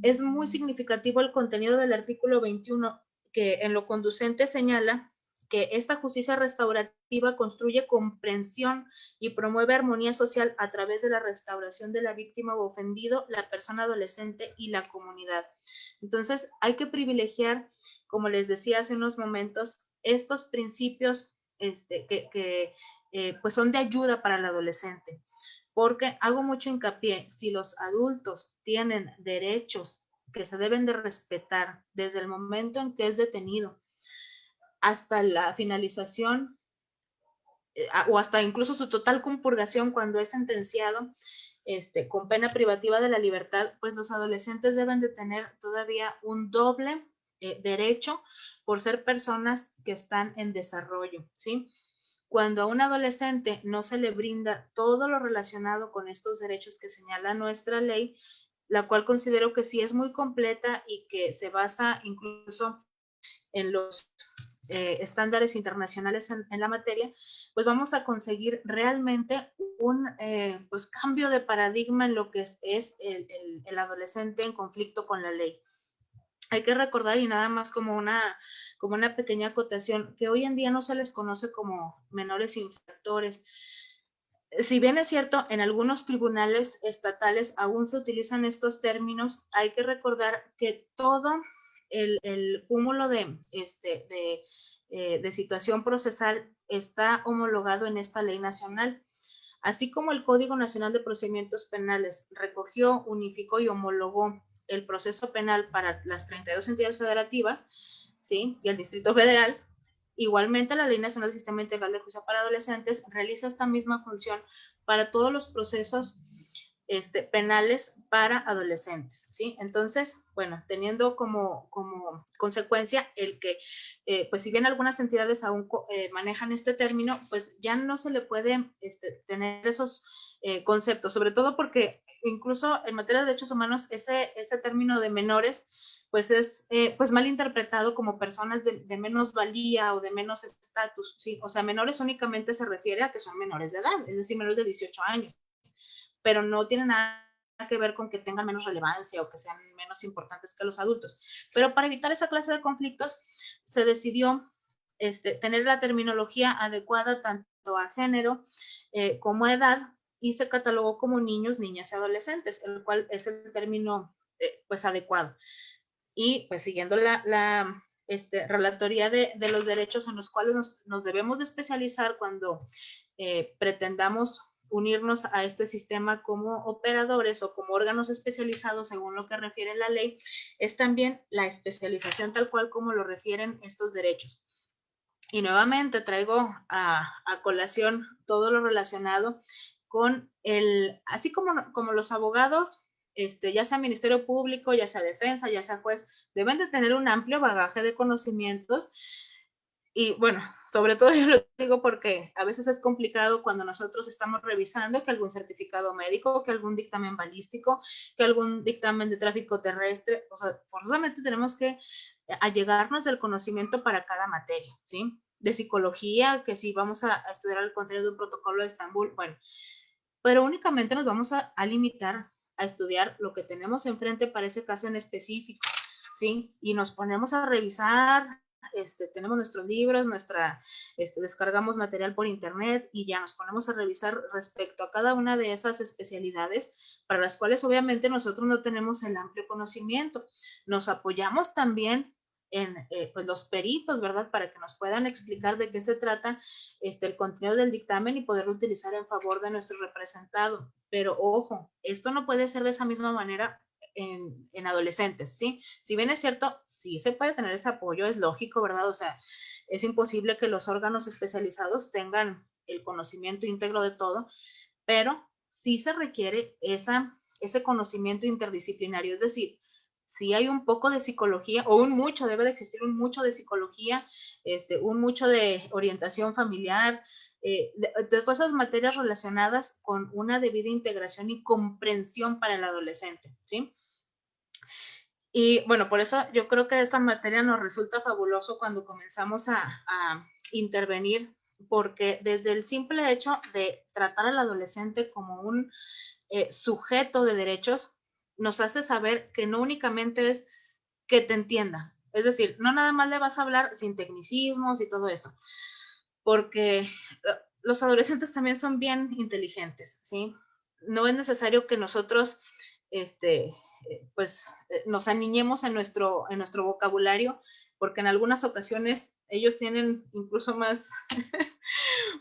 es muy significativo el contenido del artículo 21, que en lo conducente señala que esta justicia restaurativa construye comprensión y promueve armonía social a través de la restauración de la víctima o ofendido, la persona adolescente y la comunidad. Entonces, hay que privilegiar, como les decía hace unos momentos, estos principios pues son de ayuda para el adolescente, porque hago mucho hincapié, si los adultos tienen derechos que se deben de respetar desde el momento en que es detenido hasta la finalización o hasta incluso su total compurgación cuando es sentenciado con pena privativa de la libertad, pues los adolescentes deben de tener todavía un doble derecho por ser personas que están en desarrollo, ¿sí? Cuando a un adolescente no se le brinda todo lo relacionado con estos derechos que señala nuestra ley, la cual considero que sí es muy completa y que se basa incluso en los estándares internacionales en la materia, pues vamos a conseguir realmente un pues cambio de paradigma en lo que es el adolescente en conflicto con la ley. Hay que recordar, y nada más como una pequeña acotación, que hoy en día no se les conoce como menores infractores. Si bien es cierto, en algunos tribunales estatales aún se utilizan estos términos, hay que recordar que todo el cúmulo de situación procesal está homologado en esta ley nacional. Así como el Código Nacional de Procedimientos Penales recogió, unificó y homologó el proceso penal para las 32 entidades federativas, ¿sí? Y el Distrito Federal, igualmente la Ley Nacional del Sistema Integral de Justicia para Adolescentes realiza esta misma función para todos los procesos penales para adolescentes, ¿sí? Entonces, bueno, teniendo como consecuencia el que, pues si bien algunas entidades aún manejan este término, pues ya no se le puede tener esos conceptos, sobre todo porque incluso en materia de derechos humanos, ese término de menores, pues es pues mal interpretado como personas de menos valía o de menos estatus, ¿sí? O sea, menores únicamente se refiere a que son menores de edad, es decir, menores de 18 años, pero no tiene nada que ver con que tengan menos relevancia o que sean menos importantes que los adultos. Pero para evitar esa clase de conflictos, se decidió tener la terminología adecuada tanto a género como a edad, y se catalogó como niños, niñas y adolescentes, el cual es el término pues adecuado. Y pues siguiendo la relatoría de los derechos en los cuales nos debemos de especializar cuando pretendamos unirnos a este sistema como operadores o como órganos especializados según lo que refiere la ley, es también la especialización tal cual como lo refieren estos derechos. Y nuevamente traigo a colación todo lo relacionado con así como los abogados, ya sea Ministerio Público, ya sea defensa, ya sea juez, deben de tener un amplio bagaje de conocimientos. Y bueno, sobre todo yo lo digo porque a veces es complicado cuando nosotros estamos revisando que algún certificado médico, que algún dictamen balístico, que algún dictamen de tráfico terrestre, o sea, forzosamente tenemos que allegarnos del conocimiento para cada materia, ¿sí? De psicología, que si vamos a estudiar el contenido de un protocolo de Estambul, bueno, pero únicamente nos vamos a limitar a estudiar lo que tenemos enfrente para ese caso en específico, ¿sí? Y nos ponemos a revisar, tenemos nuestros libros, descargamos material por internet y ya nos ponemos a revisar respecto a cada una de esas especialidades para las cuales obviamente nosotros no tenemos el amplio conocimiento. Nos apoyamos también en pues los peritos, ¿verdad? Para que nos puedan explicar de qué se trata el contenido del dictamen y poderlo utilizar en favor de nuestro representado. Pero ojo, esto no puede ser de esa misma manera en adolescentes, ¿sí? Si bien es cierto, sí se puede tener ese apoyo, es lógico, ¿verdad? O sea, es imposible que los órganos especializados tengan el conocimiento íntegro de todo, pero sí se requiere ese conocimiento interdisciplinario, es decir, si hay un poco de psicología, o un mucho, debe de existir un mucho de psicología, un mucho de orientación familiar, de todas esas materias relacionadas con una debida integración y comprensión para el adolescente, ¿sí? Y bueno, por eso yo creo que esta materia nos resulta fabuloso cuando comenzamos a intervenir, porque desde el simple hecho de tratar al adolescente como un sujeto de derechos, nos hace saber que no únicamente es que te entienda, es decir, no nada más le vas a hablar sin tecnicismos y todo eso, porque los adolescentes también son bien inteligentes, ¿sí? No es necesario que nosotros, nos aniñemos en nuestro vocabulario, porque en algunas ocasiones ellos tienen incluso más,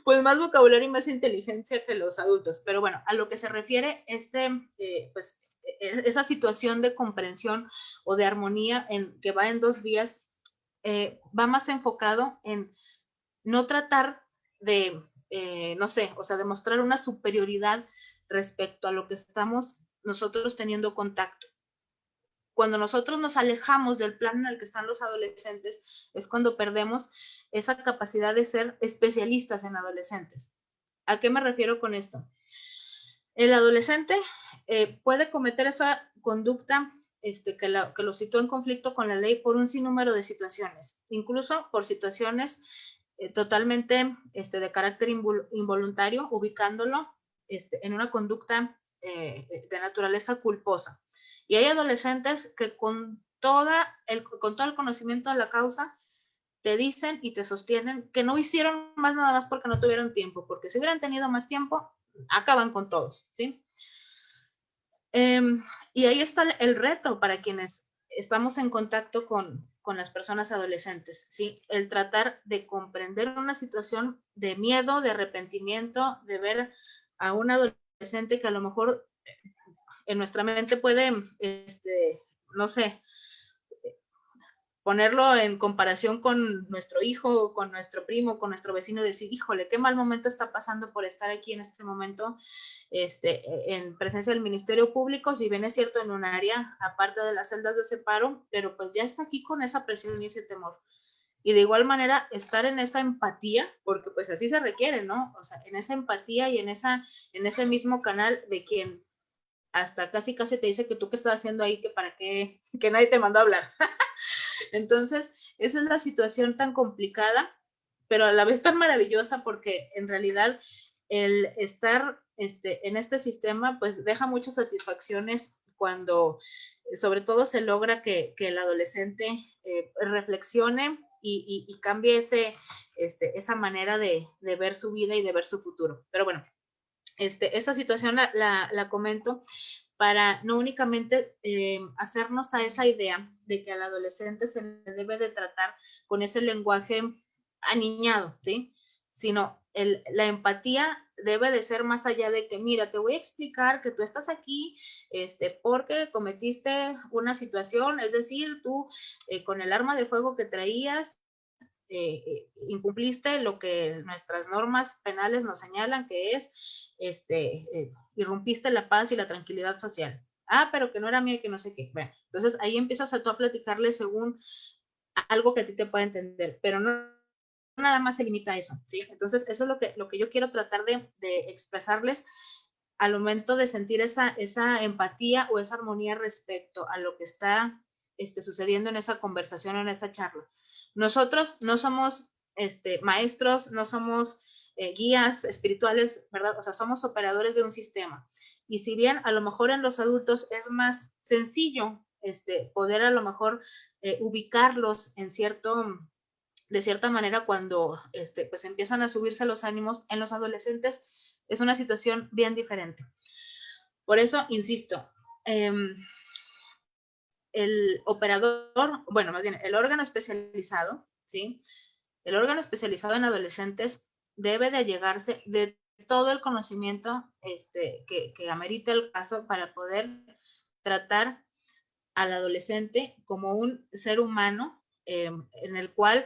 pues más vocabulario y más inteligencia que los adultos. Pero bueno, a lo que se refiere esa situación de comprensión o de armonía que va en dos vías, va más enfocado en no tratar de, no sé, o sea, demostrar una superioridad respecto a lo que estamos nosotros teniendo contacto. Cuando nosotros nos alejamos del plano en el que están los adolescentes, es cuando perdemos esa capacidad de ser especialistas en adolescentes. ¿A qué me refiero con esto? El adolescente puede cometer esa conducta que lo sitúa en conflicto con la ley por un sinnúmero de situaciones, incluso por situaciones totalmente de carácter involuntario, ubicándolo en una conducta de naturaleza culposa. Y hay adolescentes que con todo el conocimiento de la causa te dicen y te sostienen que no hicieron más nada más porque no tuvieron tiempo, porque si hubieran tenido más tiempo, acaban con todos, ¿sí? Y ahí está el reto para quienes estamos en contacto con las personas adolescentes, ¿sí? El tratar de comprender una situación de miedo, de arrepentimiento, de ver a un adolescente que a lo mejor en nuestra mente puede, no sé, ponerlo en comparación con nuestro hijo, con nuestro primo, con nuestro vecino, decir, híjole, qué mal momento está pasando por estar aquí en este momento, en presencia del Ministerio Público, si bien es cierto en un área aparte de las celdas de separo, pero pues ya está aquí con esa presión y ese temor. Y de igual manera, estar en esa empatía, porque pues así se requiere, ¿no? O sea, en esa empatía y en ese mismo canal de quien hasta casi te dice que tú qué estás haciendo ahí, que para qué, que nadie te mandó a hablar. Entonces, esa es la situación tan complicada, pero a la vez tan maravillosa, porque en realidad el estar en este sistema, pues deja muchas satisfacciones cuando sobre todo se logra que el adolescente reflexione y cambie esa manera de ver su vida y de ver su futuro. Pero bueno, esta situación la comento para no únicamente hacernos a esa idea de que al adolescente se le debe de tratar con ese lenguaje aniñado, ¿sí? Sino la empatía debe de ser más allá de que, mira, te voy a explicar que tú estás aquí porque cometiste una situación, es decir, tú con el arma de fuego que traías, incumpliste lo que nuestras normas penales nos señalan que es, irrumpiste la paz y la tranquilidad social. Ah, pero que no era mía, que no sé qué. Bueno, entonces ahí empiezas a tú a platicarle según algo que a ti te pueda entender, pero no nada más se limita a eso, ¿sí? Entonces eso es lo que yo quiero tratar de expresarles al momento de sentir esa empatía o esa armonía respecto a lo que está sucediendo en esa conversación o en esa charla. Nosotros no somos maestros, no somos guías espirituales, ¿verdad? O sea, somos operadores de un sistema. Y si bien a lo mejor en los adultos es más sencillo poder a lo mejor ubicarlos en de cierta manera cuando pues empiezan a subirse los ánimos, en los adolescentes es una situación bien diferente. Por eso, insisto, el operador, bueno, más bien el órgano especializado, ¿sí? El órgano especializado en adolescentes debe de allegarse de todo el conocimiento que amerita el caso para poder tratar al adolescente como un ser humano en el cual,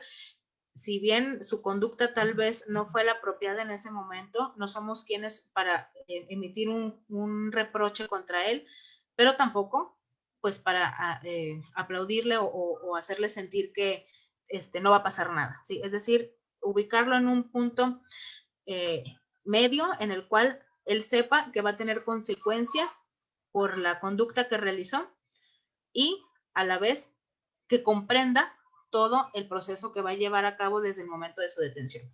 si bien su conducta tal vez no fue la apropiada en ese momento, no somos quienes para emitir un reproche contra él, pero tampoco pues para aplaudirle o hacerle sentir que no va a pasar nada, ¿sí? Es decir, ubicarlo en un punto medio en el cual él sepa que va a tener consecuencias por la conducta que realizó y a la vez que comprenda todo el proceso que va a llevar a cabo desde el momento de su detención.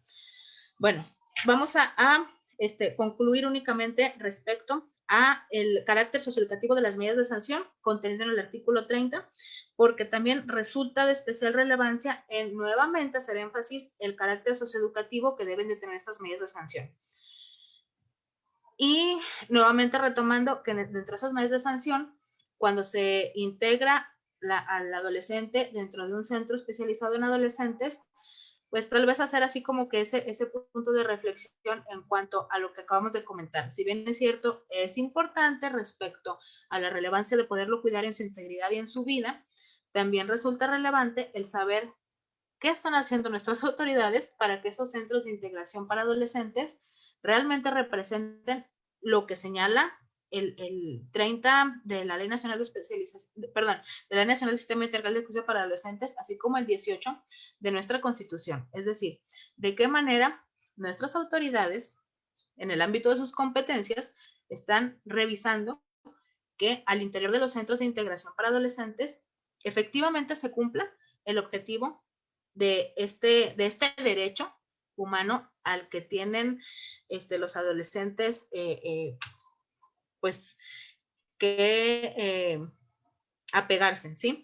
Bueno, vamos a concluir únicamente respecto a el carácter socioeducativo de las medidas de sanción contenido en el artículo 30, porque también resulta de especial relevancia en nuevamente hacer énfasis el carácter socioeducativo que deben de tener estas medidas de sanción. Y nuevamente retomando que dentro de esas medidas de sanción, cuando se integra al adolescente dentro de un centro especializado en adolescentes, pues tal vez hacer así como que ese punto de reflexión en cuanto a lo que acabamos de comentar. Si bien es cierto, es importante respecto a la relevancia de poderlo cuidar en su integridad y en su vida, también resulta relevante el saber qué están haciendo nuestras autoridades para que esos centros de integración para adolescentes realmente representen lo que señala el 30 de la Ley Nacional de Especialización, perdón, de la Ley Nacional del Sistema Integral de Justicia para Adolescentes, así como el 18 de nuestra Constitución. Es decir, de qué manera nuestras autoridades, en el ámbito de sus competencias, están revisando que al interior de los centros de integración para adolescentes efectivamente se cumpla el objetivo de este derecho humano al que tienen los adolescentes pues que apegarse, ¿sí?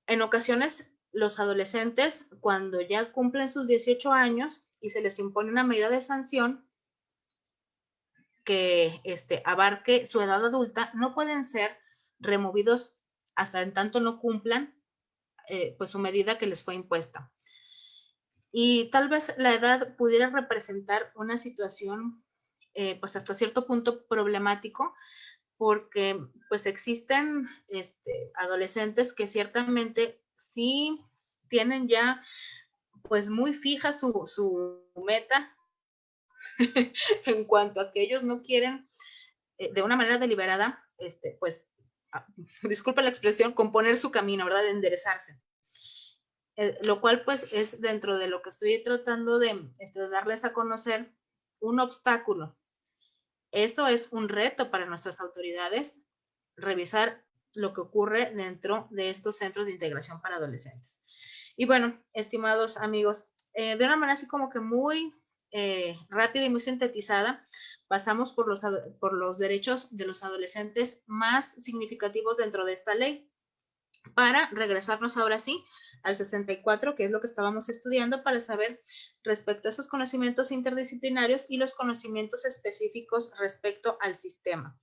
En ocasiones, los adolescentes, cuando ya cumplen sus 18 años y se les impone una medida de sanción, que abarque su edad adulta no pueden ser removidos hasta en tanto no cumplan pues su medida que les fue impuesta. Y tal vez la edad pudiera representar una situación pues hasta cierto punto problemático, porque pues existen adolescentes que ciertamente sí tienen ya pues muy fija su meta en cuanto a que ellos no quieren de una manera deliberada, pues, disculpa la expresión, componer su camino, ¿verdad? De enderezarse. Lo cual pues es dentro de lo que estoy tratando de darles a conocer un obstáculo. Eso es un reto para nuestras autoridades, revisar lo que ocurre dentro de estos centros de integración para adolescentes. Y bueno, estimados amigos, de una manera así como que muy rápida y muy sintetizada, pasamos por los derechos de los adolescentes más significativos dentro de esta ley, para regresarnos ahora sí al 64, que es lo que estábamos estudiando, para saber respecto a esos conocimientos interdisciplinarios y los conocimientos específicos respecto al sistema.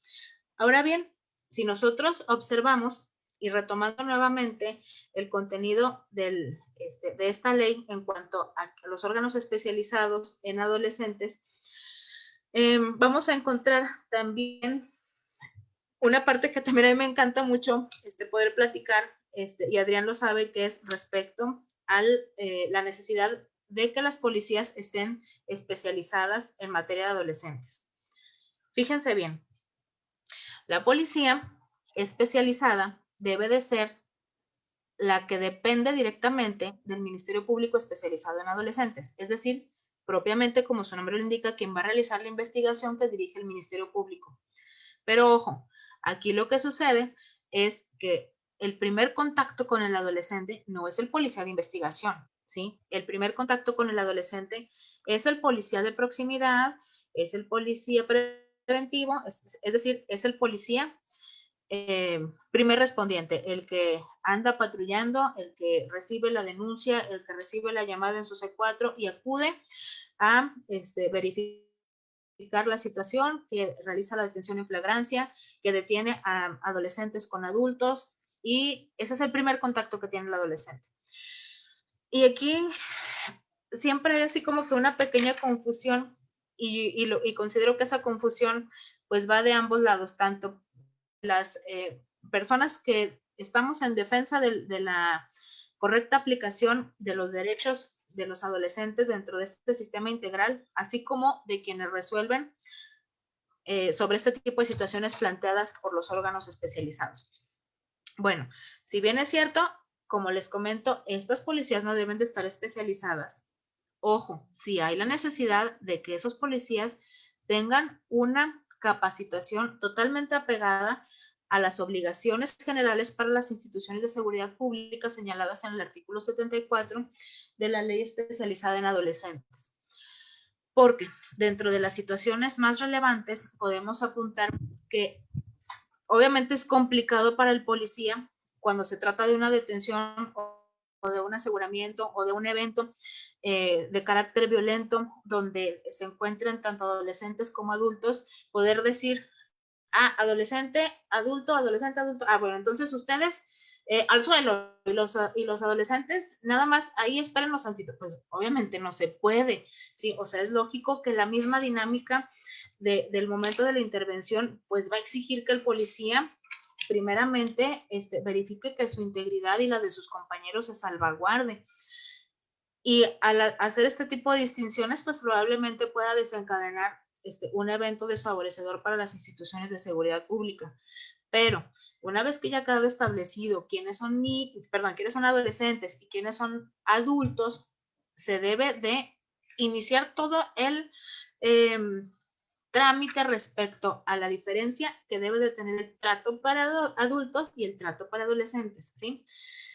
Ahora bien, si nosotros observamos y retomando nuevamente el contenido de esta ley en cuanto a los órganos especializados en adolescentes, vamos a encontrar también una parte que también a mí me encanta mucho poder platicar, y Adrián lo sabe, que es respecto a la necesidad de que las policías estén especializadas en materia de adolescentes. Fíjense bien, la policía especializada debe de ser la que depende directamente del Ministerio Público especializado en adolescentes, es decir, propiamente como su nombre lo indica, quien va a realizar la investigación que dirige el Ministerio Público. Pero ojo, aquí lo que sucede es que el primer contacto con el adolescente no es el policía de investigación, ¿sí? El primer contacto con el adolescente es el policía de proximidad, es el policía preventivo, es decir, es el policía primer respondiente, el que anda patrullando, el que recibe la denuncia, el que recibe la llamada en su C4 y acude a verificar la situación, que realiza la detención en flagrancia, que detiene a adolescentes con adultos, y ese es el primer contacto que tiene el adolescente. Y aquí siempre hay así como que una pequeña confusión, y considero que esa confusión pues va de ambos lados, tanto las personas que estamos en defensa de la correcta aplicación de los derechos de los adolescentes dentro de este sistema integral, así como de quienes resuelven sobre este tipo de situaciones planteadas por los órganos especializados. Bueno, si bien es cierto, como les comento, estas policías no deben de estar especializadas. Ojo, si hay la necesidad de que esos policías tengan una capacitación totalmente apegada a las obligaciones generales para las instituciones de seguridad pública señaladas en el artículo 74 de la Ley Especializada en Adolescentes. Porque dentro de las situaciones más relevantes podemos apuntar que obviamente es complicado para el policía cuando se trata de una detención o de un aseguramiento o de un evento de carácter violento donde se encuentren tanto adolescentes como adultos, poder decir, adolescente, adulto, bueno, entonces ustedes al suelo y los adolescentes nada más ahí esperen los tantito. Pues obviamente no se puede, ¿sí? O sea, es lógico que la misma dinámica del momento de la intervención pues va a exigir que el policía primeramente verifique que su integridad y la de sus compañeros se salvaguarde. Y al hacer este tipo de distinciones, pues probablemente pueda desencadenar un evento desfavorecedor para las instituciones de seguridad pública. Pero una vez que ya ha quedado establecido quiénes son adolescentes y quiénes son adultos, se debe de iniciar todo el trámite respecto a la diferencia que debe de tener el trato para adultos y el trato para adolescentes, ¿sí?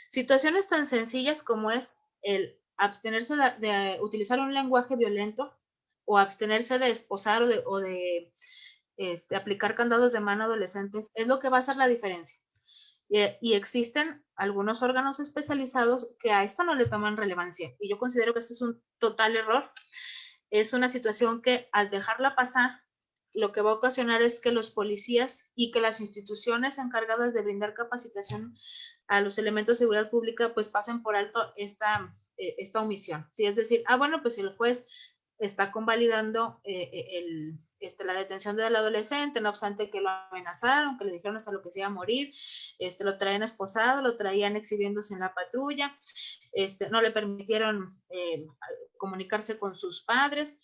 Situaciones tan sencillas como es el abstenerse de utilizar un lenguaje violento o abstenerse de esposar o de aplicar candados de mano a adolescentes es lo que va a hacer la diferencia. Y existen algunos órganos especializados que a esto no le toman relevancia. Y yo considero que esto es un total error. Es una situación que al dejarla pasar, lo que va a ocasionar es que los policías y que las instituciones encargadas de brindar capacitación a los elementos de seguridad pública pues pasen por alto esta omisión, ¿sí? Es decir, bueno, pues el juez está convalidando la detención del adolescente, no obstante que lo amenazaron, que le dijeron hasta lo que se iba a morir, lo traían esposado, lo traían exhibiéndose en la patrulla, no le permitieron comunicarse con sus padres,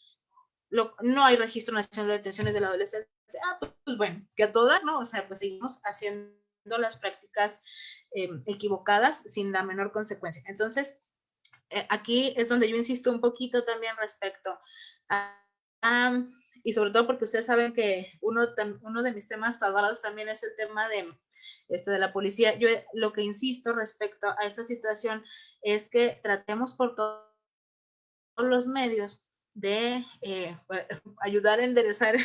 no hay registro nacional de detenciones del adolescente. Pues bueno, que a todas, ¿no? O sea, pues seguimos haciendo las prácticas equivocadas sin la menor consecuencia. Entonces, aquí es donde yo insisto un poquito también respecto y sobre todo porque ustedes saben que uno de mis temas adorados también es el tema de la policía. Yo lo que insisto respecto a esta situación es que tratemos por todos los medios de ayudar a enderezar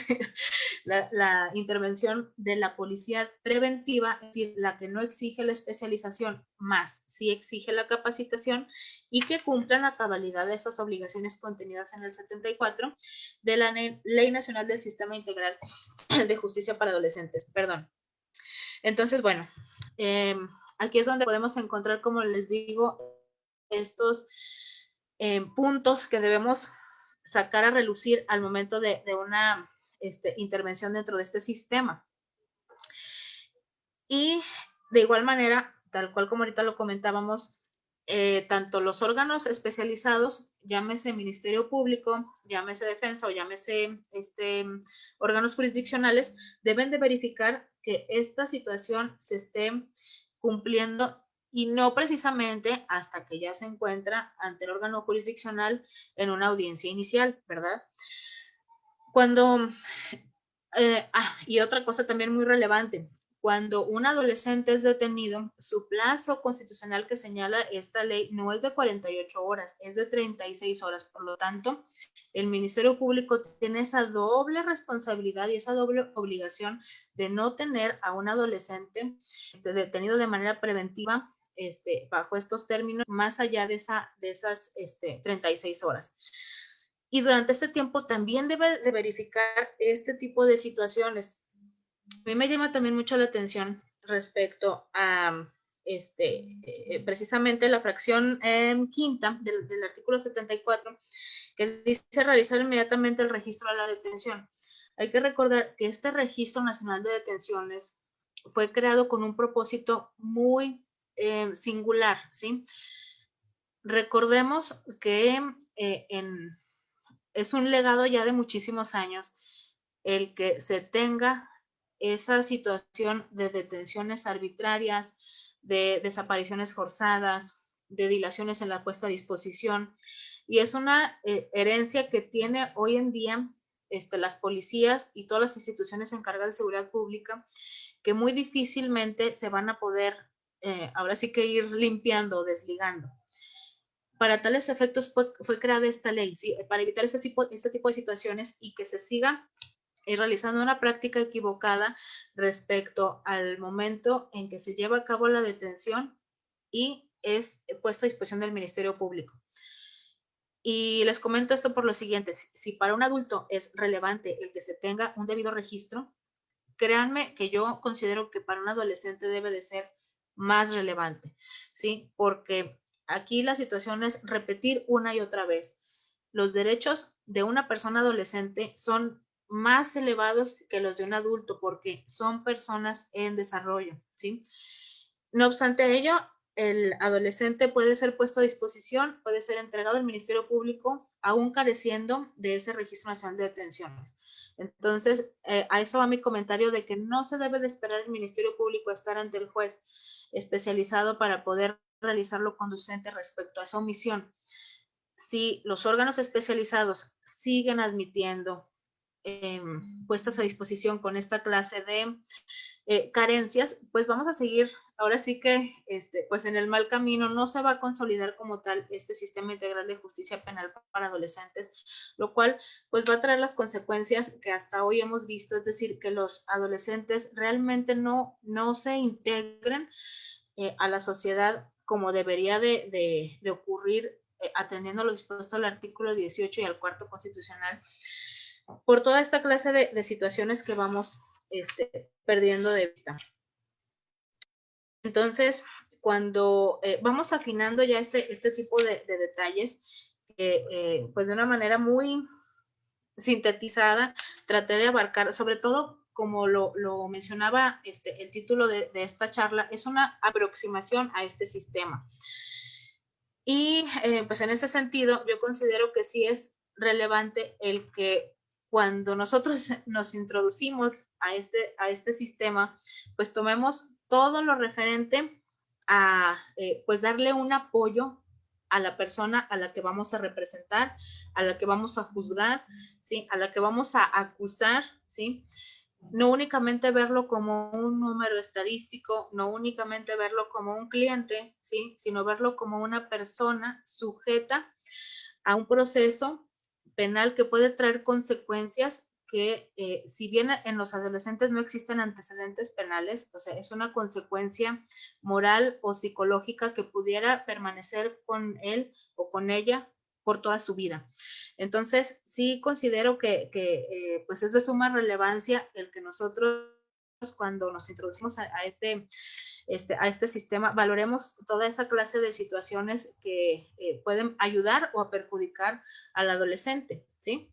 la intervención de la policía preventiva, es decir, la que no exige la especialización, más sí exige la capacitación y que cumplan a cabalidad de esas obligaciones contenidas en el 74 de la Ley Nacional del Sistema Integral de Justicia para Adolescentes. Perdón. Entonces, bueno, aquí es donde podemos encontrar, como les digo, estos puntos que debemos sacar a relucir al momento de una intervención dentro de este sistema. Y de igual manera, tal cual como ahorita lo comentábamos, tanto los órganos especializados, llámese Ministerio Público, llámese Defensa o llámese órganos jurisdiccionales, deben de verificar que esta situación se esté cumpliendo y no precisamente hasta que ya se encuentra ante el órgano jurisdiccional en una audiencia inicial, ¿verdad? Cuando, y otra cosa también muy relevante, cuando un adolescente es detenido, su plazo constitucional que señala esta ley no es de 48 horas, es de 36 horas. Por lo tanto, el Ministerio Público tiene esa doble responsabilidad y esa doble obligación de no tener a un adolescente detenido de manera preventiva bajo estos términos, más allá de esas 36 horas. Y durante este tiempo también debe de verificar este tipo de situaciones. A mí me llama también mucho la atención respecto a precisamente la fracción quinta del artículo 74, que dice realizar inmediatamente el registro de la detención. Hay que recordar que este Registro Nacional de Detenciones fue creado con un propósito muy singular, ¿sí? Recordemos que es un legado ya de muchísimos años el que se tenga esa situación de detenciones arbitrarias, de desapariciones forzadas, de dilaciones en la puesta a disposición. Y es una herencia que tiene hoy en día las policías y todas las instituciones encargadas de seguridad pública, que muy difícilmente se van a poder, ahora sí que ir limpiando o desligando. Para tales efectos fue creada esta ley, ¿sí? Para evitar este tipo de situaciones y que se siga realizando una práctica equivocada respecto al momento en que se lleva a cabo la detención y es puesto a disposición del Ministerio Público. Y les comento esto por lo siguiente: si para un adulto es relevante el que se tenga un debido registro, créanme que yo considero que para un adolescente debe de ser más relevante, ¿sí? Porque aquí la situación es repetir una y otra vez. Los derechos de una persona adolescente son más elevados que los de un adulto porque son personas en desarrollo, ¿sí? No obstante ello, el adolescente puede ser puesto a disposición, puede ser entregado al Ministerio Público, aún careciendo de ese Registro Nacional de Detenciones. Entonces, a eso va mi comentario de que no se debe de esperar el Ministerio Público a estar ante el juez especializado para poder realizar lo conducente respecto a esa omisión. Si los órganos especializados siguen admitiendo puestas a disposición con esta clase de carencias, pues vamos a seguir, ahora sí que pues en el mal camino. No se va a consolidar como tal este sistema integral de justicia penal para adolescentes, lo cual pues va a traer las consecuencias que hasta hoy hemos visto, es decir, que los adolescentes realmente no se integren a la sociedad como debería de ocurrir, atendiendo lo dispuesto al artículo 18 y al cuarto constitucional, por toda esta clase de situaciones que vamos perdiendo de vista. Entonces, cuando vamos afinando ya este tipo de detalles, pues de una manera muy sintetizada, traté de abarcar, sobre todo, como lo mencionaba el título de esta charla, es una aproximación a este sistema. Y pues en ese sentido, yo considero que sí es relevante el que cuando nosotros nos introducimos a este sistema, pues tomemos todo lo referente a pues darle un apoyo a la persona a la que vamos a representar, a la que vamos a juzgar, ¿sí? A la que vamos a acusar, ¿sí? No únicamente verlo como un número estadístico, no únicamente verlo como un cliente, ¿sí? Sino verlo como una persona sujeta a un proceso penal que puede traer consecuencias que si bien en los adolescentes no existen antecedentes penales, o sea, es una consecuencia moral o psicológica que pudiera permanecer con él o con ella por toda su vida. Entonces, sí considero que pues es de suma relevancia el que nosotros cuando nos introducimos a este sistema, valoremos toda esa clase de situaciones que pueden ayudar o a perjudicar al adolescente, ¿sí?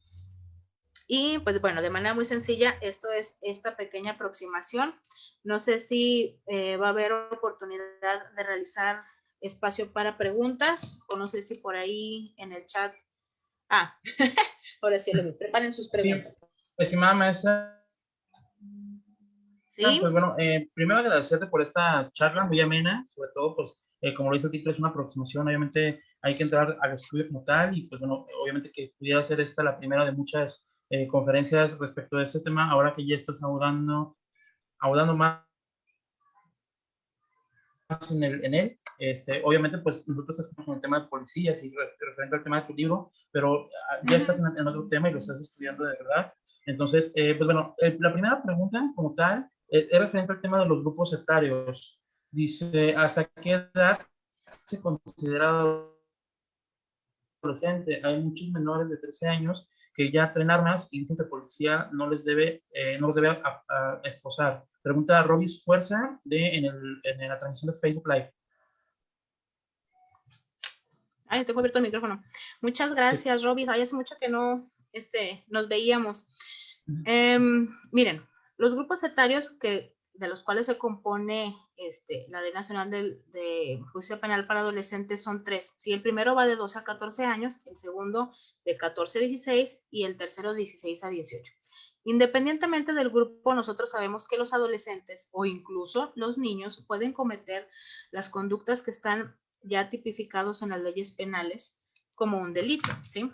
Y pues bueno, de manera muy sencilla, esto es esta pequeña aproximación. No sé si va a haber oportunidad de realizar espacio para preguntas, o no sé si por ahí en el chat. Ahora sí lo vi. Preparen sus preguntas. Sí, estimada maestra, ¿Sí? pues bueno, primero agradecerte por esta charla muy amena, sobre todo, pues, como lo dice el título, es una aproximación, obviamente hay que entrar al estudio como tal, y pues bueno, obviamente que pudiera ser esta la primera de muchas conferencias respecto de este tema, ahora que ya estás ahondando más en él. Obviamente, pues nosotros estamos con el tema de policías y referente al tema de tu libro, pero ya estás en otro tema y lo estás estudiando de verdad. Entonces, pues bueno, la primera pregunta como tal es referente al tema de los grupos etarios. Dice, ¿hasta qué edad se considera adolescente? Hay muchos menores de 13 años que ya traen armas y dicen que policía no los debe esposar. Pregunta a Robis Fuerza en la transmisión de Facebook Live. Ay, tengo abierto el micrófono. Muchas gracias, Robis. Ay, hace mucho que no nos veíamos. Miren, los grupos etarios de los cuales se compone la Ley Nacional de Justicia Penal para Adolescentes son 3. Sí, el primero va de 12 a 14 años, el segundo de 14 a 16 y el tercero de 16 a 18. Independientemente del grupo, nosotros sabemos que los adolescentes o incluso los niños pueden cometer las conductas que están ya tipificados en las leyes penales como un delito, ¿sí?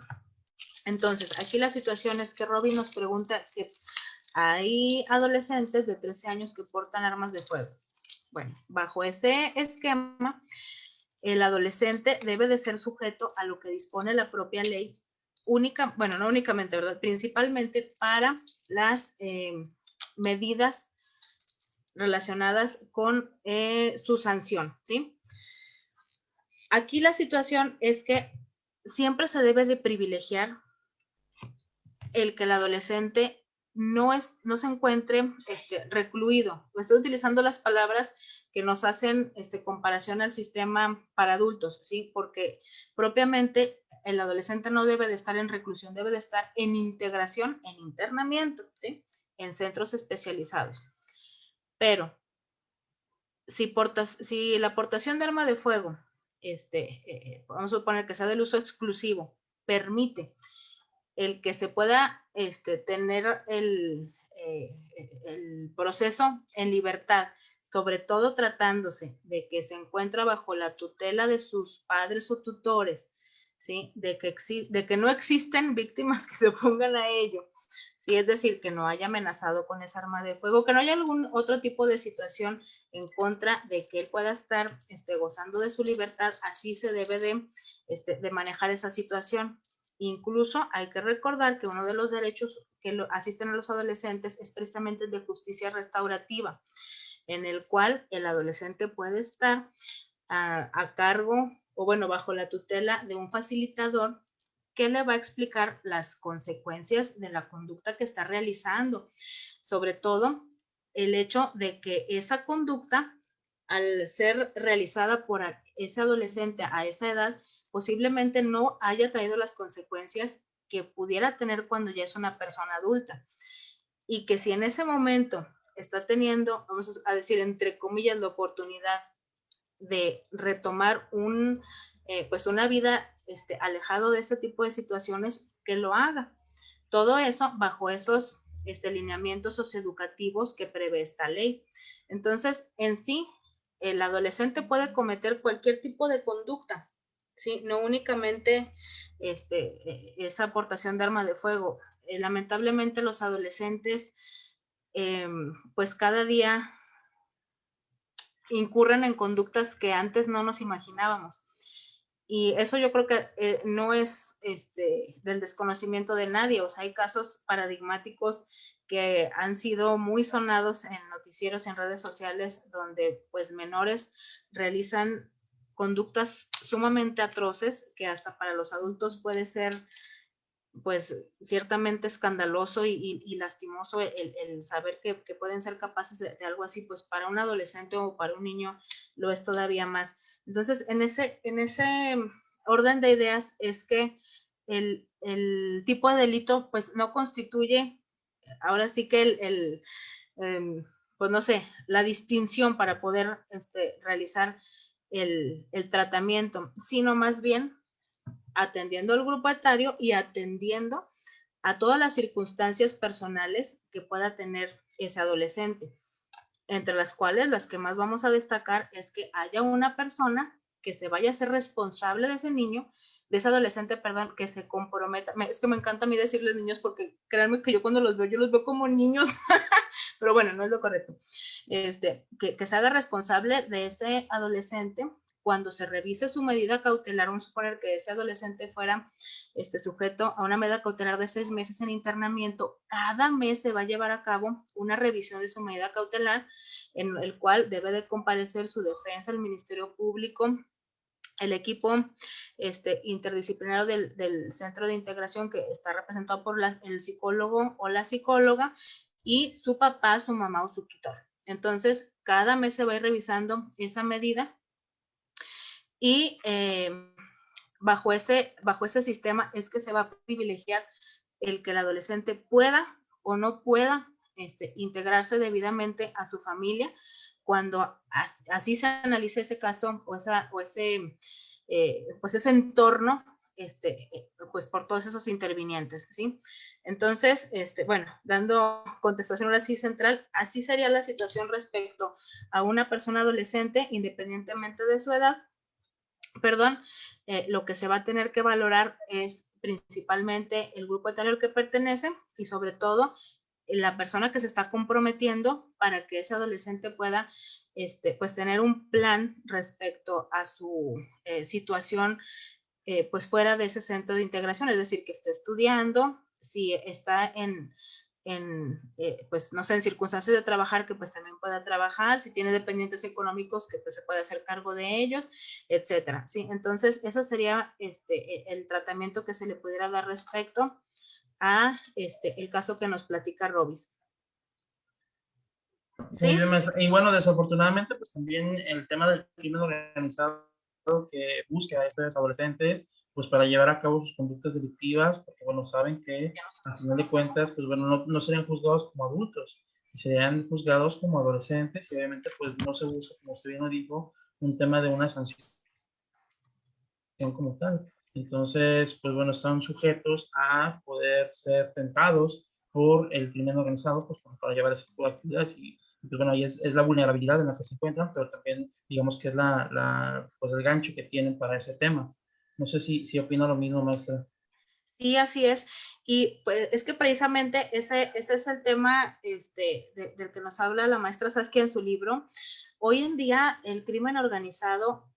Entonces, aquí la situación es que Robin nos pregunta que hay adolescentes de 13 años que portan armas de fuego. Bueno, bajo ese esquema, el adolescente debe de ser sujeto a lo que dispone la propia ley, no únicamente, ¿verdad? Principalmente para las medidas relacionadas con su sanción, ¿sí? Aquí la situación es que siempre se debe de privilegiar el que el adolescente no se encuentre recluido. Estoy utilizando las palabras que nos hacen comparación al sistema para adultos, ¿sí? Porque propiamente el adolescente no debe de estar en reclusión, debe de estar en integración, en internamiento, ¿sí? En centros especializados. Pero si la portación de arma de fuego, vamos a suponer que sea del uso exclusivo, permite el que se pueda tener el proceso en libertad, sobre todo tratándose de que se encuentra bajo la tutela de sus padres o tutores, ¿sí? De que no existen víctimas que se opongan a ello, ¿sí? Es decir, que no haya amenazado con esa arma de fuego, que no haya algún otro tipo de situación en contra de que él pueda estar gozando de su libertad. Así se debe de manejar esa situación. Incluso hay que recordar que uno de los derechos que asisten a los adolescentes es precisamente el de justicia restaurativa, en el cual el adolescente puede estar a cargo o bueno, bajo la tutela de un facilitador que le va a explicar las consecuencias de la conducta que está realizando. Sobre todo, el hecho de que esa conducta, al ser realizada por ese adolescente a esa edad, posiblemente no haya traído las consecuencias que pudiera tener cuando ya es una persona adulta. Y que si en ese momento está teniendo, vamos a decir, entre comillas, la oportunidad de retomar pues una vida alejado de ese tipo de situaciones, que lo haga. Todo eso bajo esos lineamientos socioeducativos que prevé esta ley. Entonces, en sí, el adolescente puede cometer cualquier tipo de conducta, ¿sí? No únicamente esa aportación de arma de fuego. Lamentablemente los adolescentes, pues cada día incurren en conductas que antes no nos imaginábamos. Y eso yo creo que no es del desconocimiento de nadie. O sea, hay casos paradigmáticos que han sido muy sonados en noticieros, en redes sociales, donde pues menores realizan conductas sumamente atroces que hasta para los adultos puede ser pues ciertamente escandaloso y lastimoso el saber que pueden ser capaces de algo así. Pues para un adolescente o para un niño lo es todavía más. Entonces, en ese orden de ideas es que el tipo de delito pues no constituye, ahora sí que pues no sé, la distinción para poder realizar el tratamiento, sino más bien atendiendo al grupo etario y atendiendo a todas las circunstancias personales que pueda tener ese adolescente, entre las cuales las que más vamos a destacar es que haya una persona que se vaya a ser responsable de ese niño, de ese adolescente, perdón, que se comprometa. Es que me encanta a mí decirles niños porque créanme que yo cuando los veo, yo los veo como niños, pero bueno, no es lo correcto. Que se haga responsable de ese adolescente cuando se revise su medida cautelar. Vamos a suponer que ese adolescente fuera sujeto a una medida cautelar de 6 meses en internamiento. Cada mes se va a llevar a cabo una revisión de su medida cautelar, en el cual debe de comparecer su defensa, el Ministerio Público, el equipo interdisciplinario del Centro de Integración, que está representado por el psicólogo o la psicóloga, y su papá, su mamá o su tutor. Entonces, cada mes se va a ir revisando esa medida y bajo ese sistema es que se va a privilegiar el que el adolescente pueda o no pueda integrarse debidamente a su familia cuando así se analice ese caso o ese entorno, pues por todos esos intervinientes, ¿sí? Entonces, bueno, dando contestación ahora sí central, así sería la situación respecto a una persona adolescente, independientemente de su edad. Lo que se va a tener que valorar es principalmente el grupo etario al que pertenece y sobre todo la persona que se está comprometiendo para que ese adolescente pueda pues tener un plan respecto a su situación pues fuera de ese centro de integración, es decir, que esté estudiando, si está pues no sé, en circunstancias de trabajar, que pues también pueda trabajar, si tiene dependientes económicos, que pues se pueda hacer cargo de ellos, etcétera, ¿sí? Entonces, eso sería el tratamiento que se le pudiera dar respecto a el caso que nos platica Robis. ¿Sí? Muy bien, maestra. Y bueno, desafortunadamente, pues también el tema del crimen organizado que busca a estos adolescentes, pues para llevar a cabo sus conductas delictivas, porque bueno, saben que al final de cuentas, pues bueno, no serían juzgados como adultos, serían juzgados como adolescentes y obviamente pues no se busca, como usted bien lo dijo, un tema de una sanción como tal. Entonces, pues bueno, están sujetos a poder ser tentados por el crimen organizado, pues para llevar ese tipo de actividades y pues bueno, ahí es la vulnerabilidad en la que se encuentran, pero también digamos que es pues el gancho que tienen para ese tema. No sé si opina lo mismo, maestra. Sí, así es. Y pues es que precisamente ese es el tema del que nos habla la maestra Saskia en su libro. Hoy en día el crimen organizado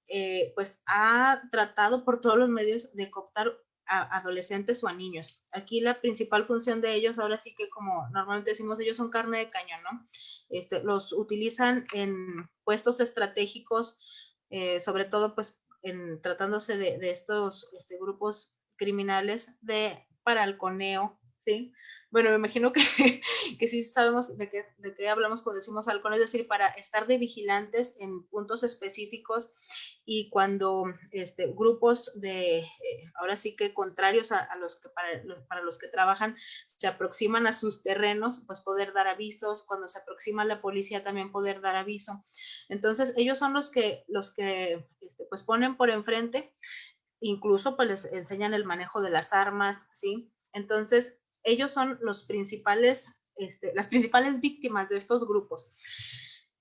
pues ha tratado por todos los medios de cooptar a adolescentes o a niños. Aquí la principal función de ellos, ahora sí que como normalmente decimos, ellos son carne de cañón, ¿no? Los utilizan en puestos estratégicos, sobre todo pues tratándose de estos grupos criminales para halconeo, ¿sí? Bueno, me imagino que, que sí sabemos de qué hablamos cuando decimos halcón, es decir, para estar de vigilantes en puntos específicos y cuando grupos ahora sí que contrarios a los que para los que trabajan se aproximan a sus terrenos, pues poder dar avisos, cuando se aproxima la policía también poder dar aviso. Entonces, ellos son los que pues ponen por enfrente, incluso pues les enseñan el manejo de las armas, ¿sí? Entonces, ellos son las principales víctimas de estos grupos.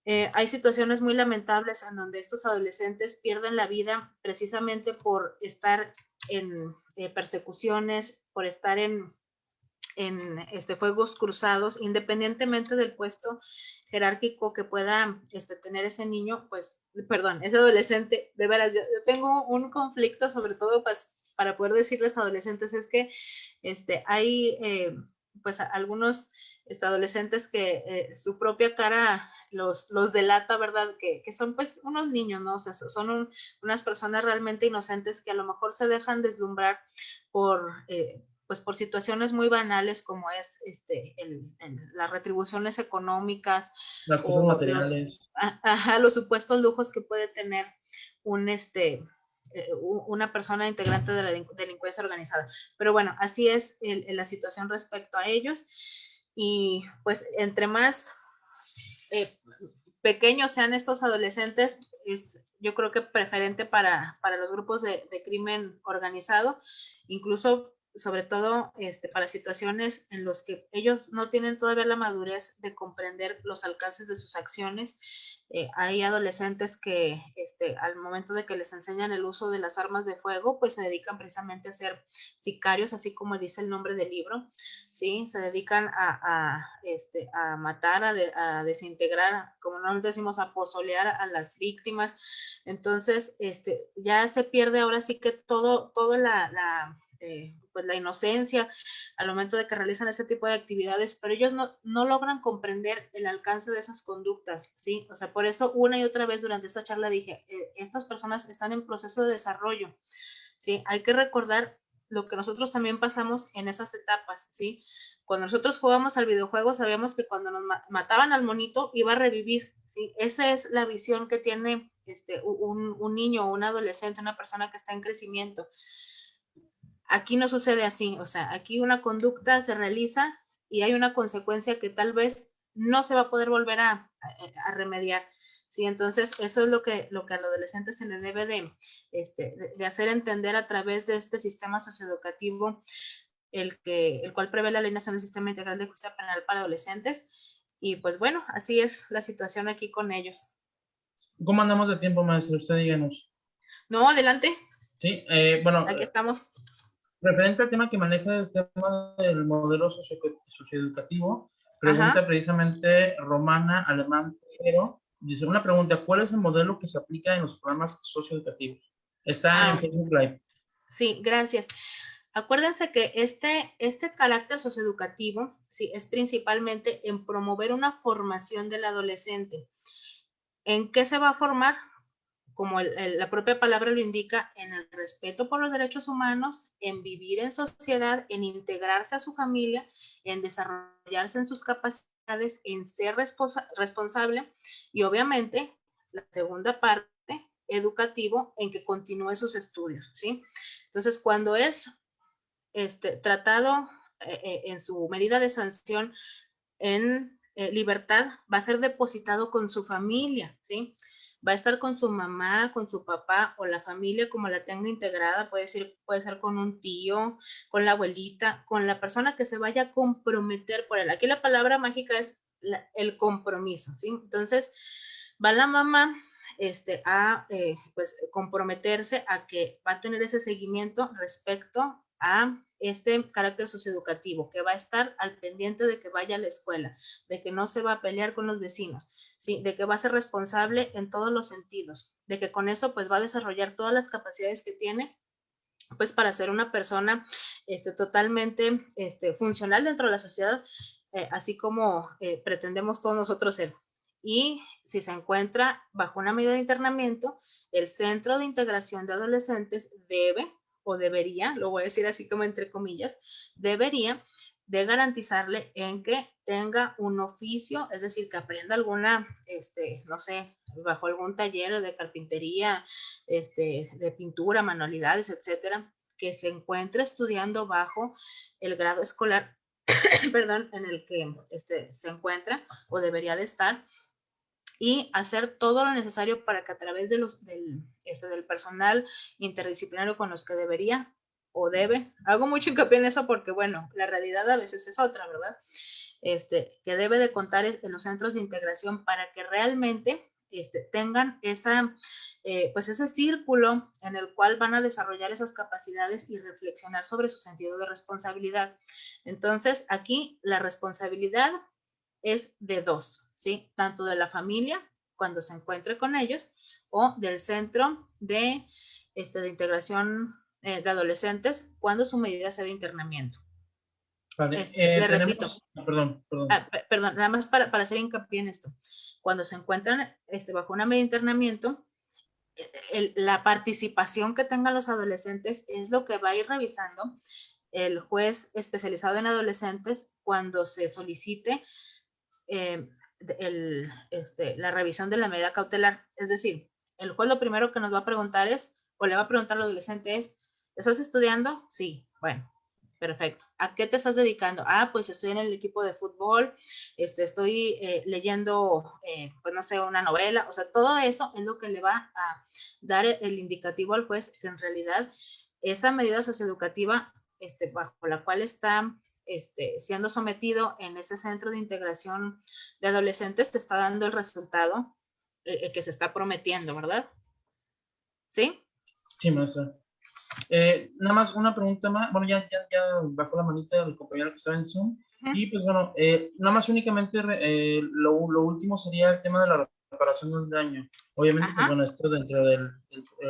Hay situaciones muy lamentables en donde estos adolescentes pierden la vida precisamente por estar en persecuciones, por estar en fuegos cruzados, independientemente del puesto jerárquico que pueda tener ese niño, pues, perdón, ese adolescente. De veras, yo tengo un conflicto, sobre todo para poder decirles adolescentes, es que hay pues algunos adolescentes que su propia cara los delata, ¿verdad? Que son pues unos niños, ¿no? O sea, son unas personas realmente inocentes que a lo mejor se dejan deslumbrar por situaciones muy banales como es las retribuciones económicas Las cosas materiales. los supuestos lujos que puede tener una persona integrante de la delincuencia organizada. Pero bueno, así es la situación respecto a ellos, y pues entre más pequeños sean estos adolescentes, es yo creo que preferente para los grupos de crimen organizado, incluso sobre todo para situaciones en las que ellos no tienen todavía la madurez de comprender los alcances de sus acciones. Hay adolescentes que al momento de que les enseñan el uso de las armas de fuego, pues se dedican precisamente a ser sicarios, así como dice el nombre del libro, ¿sí? Se dedican a matar, a desintegrar, como normalmente decimos, a pozolear a las víctimas. Entonces, ya se pierde ahora sí que todo pues la inocencia al momento de que realizan ese tipo de actividades, pero ellos no logran comprender el alcance de esas conductas, ¿sí? O sea, por eso una y otra vez durante esta charla dije, estas personas están en proceso de desarrollo, ¿sí? Hay que recordar lo que nosotros también pasamos en esas etapas, ¿sí? Cuando nosotros jugábamos al videojuego, sabíamos que cuando nos mataban al monito iba a revivir, ¿sí? Esa es la visión que tiene un niño o un adolescente, una persona que está en crecimiento. Aquí no sucede así, o sea, aquí una conducta se realiza y hay una consecuencia que tal vez no se va a poder volver a remediar, ¿sí? Entonces, eso es lo que al adolescente se le debe de hacer entender a través de este sistema socioeducativo, el cual prevé la Ley Nacional del Sistema Integral de Justicia Penal para Adolescentes. Y pues bueno, así es la situación aquí con ellos. ¿Cómo andamos de tiempo, maestro? Usted díganos. No, adelante. Sí, bueno. Aquí estamos. Referente al tema que maneja el tema del modelo socioeducativo, pregunta precisamente Romana Alemán, pero dice una pregunta: ¿cuál es el modelo que se aplica en los programas socioeducativos? Está en Facebook Live. Sí, gracias. Acuérdense que este carácter socioeducativo, sí, es principalmente en promover una formación del adolescente. ¿En qué se va a formar? Como la propia palabra lo indica, en el respeto por los derechos humanos, en vivir en sociedad, en integrarse a su familia, en desarrollarse en sus capacidades, en ser responsable, y obviamente la segunda parte, educativo, en que continúe sus estudios, ¿sí? Entonces, cuando es tratado en su medida de sanción en libertad, va a ser depositado con su familia, ¿sí? Va a estar con su mamá, con su papá o la familia como la tenga integrada, puede ser con un tío, con la abuelita, con la persona que se vaya a comprometer por él. Aquí la palabra mágica es el compromiso, ¿sí? Entonces, va la mamá a pues comprometerse a que va a tener ese seguimiento respecto a este carácter socioeducativo, que va a estar al pendiente de que vaya a la escuela, de que no se va a pelear con los vecinos, ¿sí? De que va a ser responsable en todos los sentidos, de que con eso pues va a desarrollar todas las capacidades que tiene pues para ser una persona totalmente funcional dentro de la sociedad, así como pretendemos todos nosotros ser. Y si se encuentra bajo una medida de internamiento, el Centro de Integración de Adolescentes debe o debería, lo voy a decir así como entre comillas, debería de garantizarle en que tenga un oficio, es decir, que aprenda alguna, no sé, bajo algún taller de carpintería, de pintura, manualidades, etcétera, que se encuentre estudiando bajo el grado escolar, perdón, en el que se encuentra o debería de estar, y hacer todo lo necesario para que a través del personal interdisciplinario con los que debería o debe, hago mucho hincapié en eso porque, bueno, la realidad a veces es otra, ¿verdad? Que debe de contar en los centros de integración para que realmente tengan pues ese círculo en el cual van a desarrollar esas capacidades y reflexionar sobre su sentido de responsabilidad. Entonces, aquí la responsabilidad es de dos, ¿sí? Tanto de la familia cuando se encuentre con ellos o del centro de integración de adolescentes cuando su medida sea de internamiento. Vale, Le repito. Perdón. Perdón, nada más para hacer hincapié en esto. Cuando se encuentran bajo una medida de internamiento, la participación que tengan los adolescentes es lo que va a ir revisando el juez especializado en adolescentes cuando se solicite la revisión de la medida cautelar. Es decir, el juez lo primero que nos va a preguntar es, o le va a preguntar al adolescente es, ¿estás estudiando? Sí, bueno, perfecto. ¿A qué te estás dedicando? Ah, pues estoy en el equipo de fútbol, estoy leyendo, pues no sé, una novela. O sea, todo eso es lo que le va a dar el indicativo al juez que en realidad esa medida socioeducativa bajo la cual está siendo sometido en ese centro de integración de adolescentes, te está dando el resultado que se está prometiendo, ¿verdad? ¿Sí? Sí, maestra. Nada más una pregunta más. Bueno, ya bajó la manita del compañero que estaba en Zoom. Y pues bueno, nada más únicamente lo último sería el tema de la reparación del daño. Obviamente, pues bueno, esto dentro de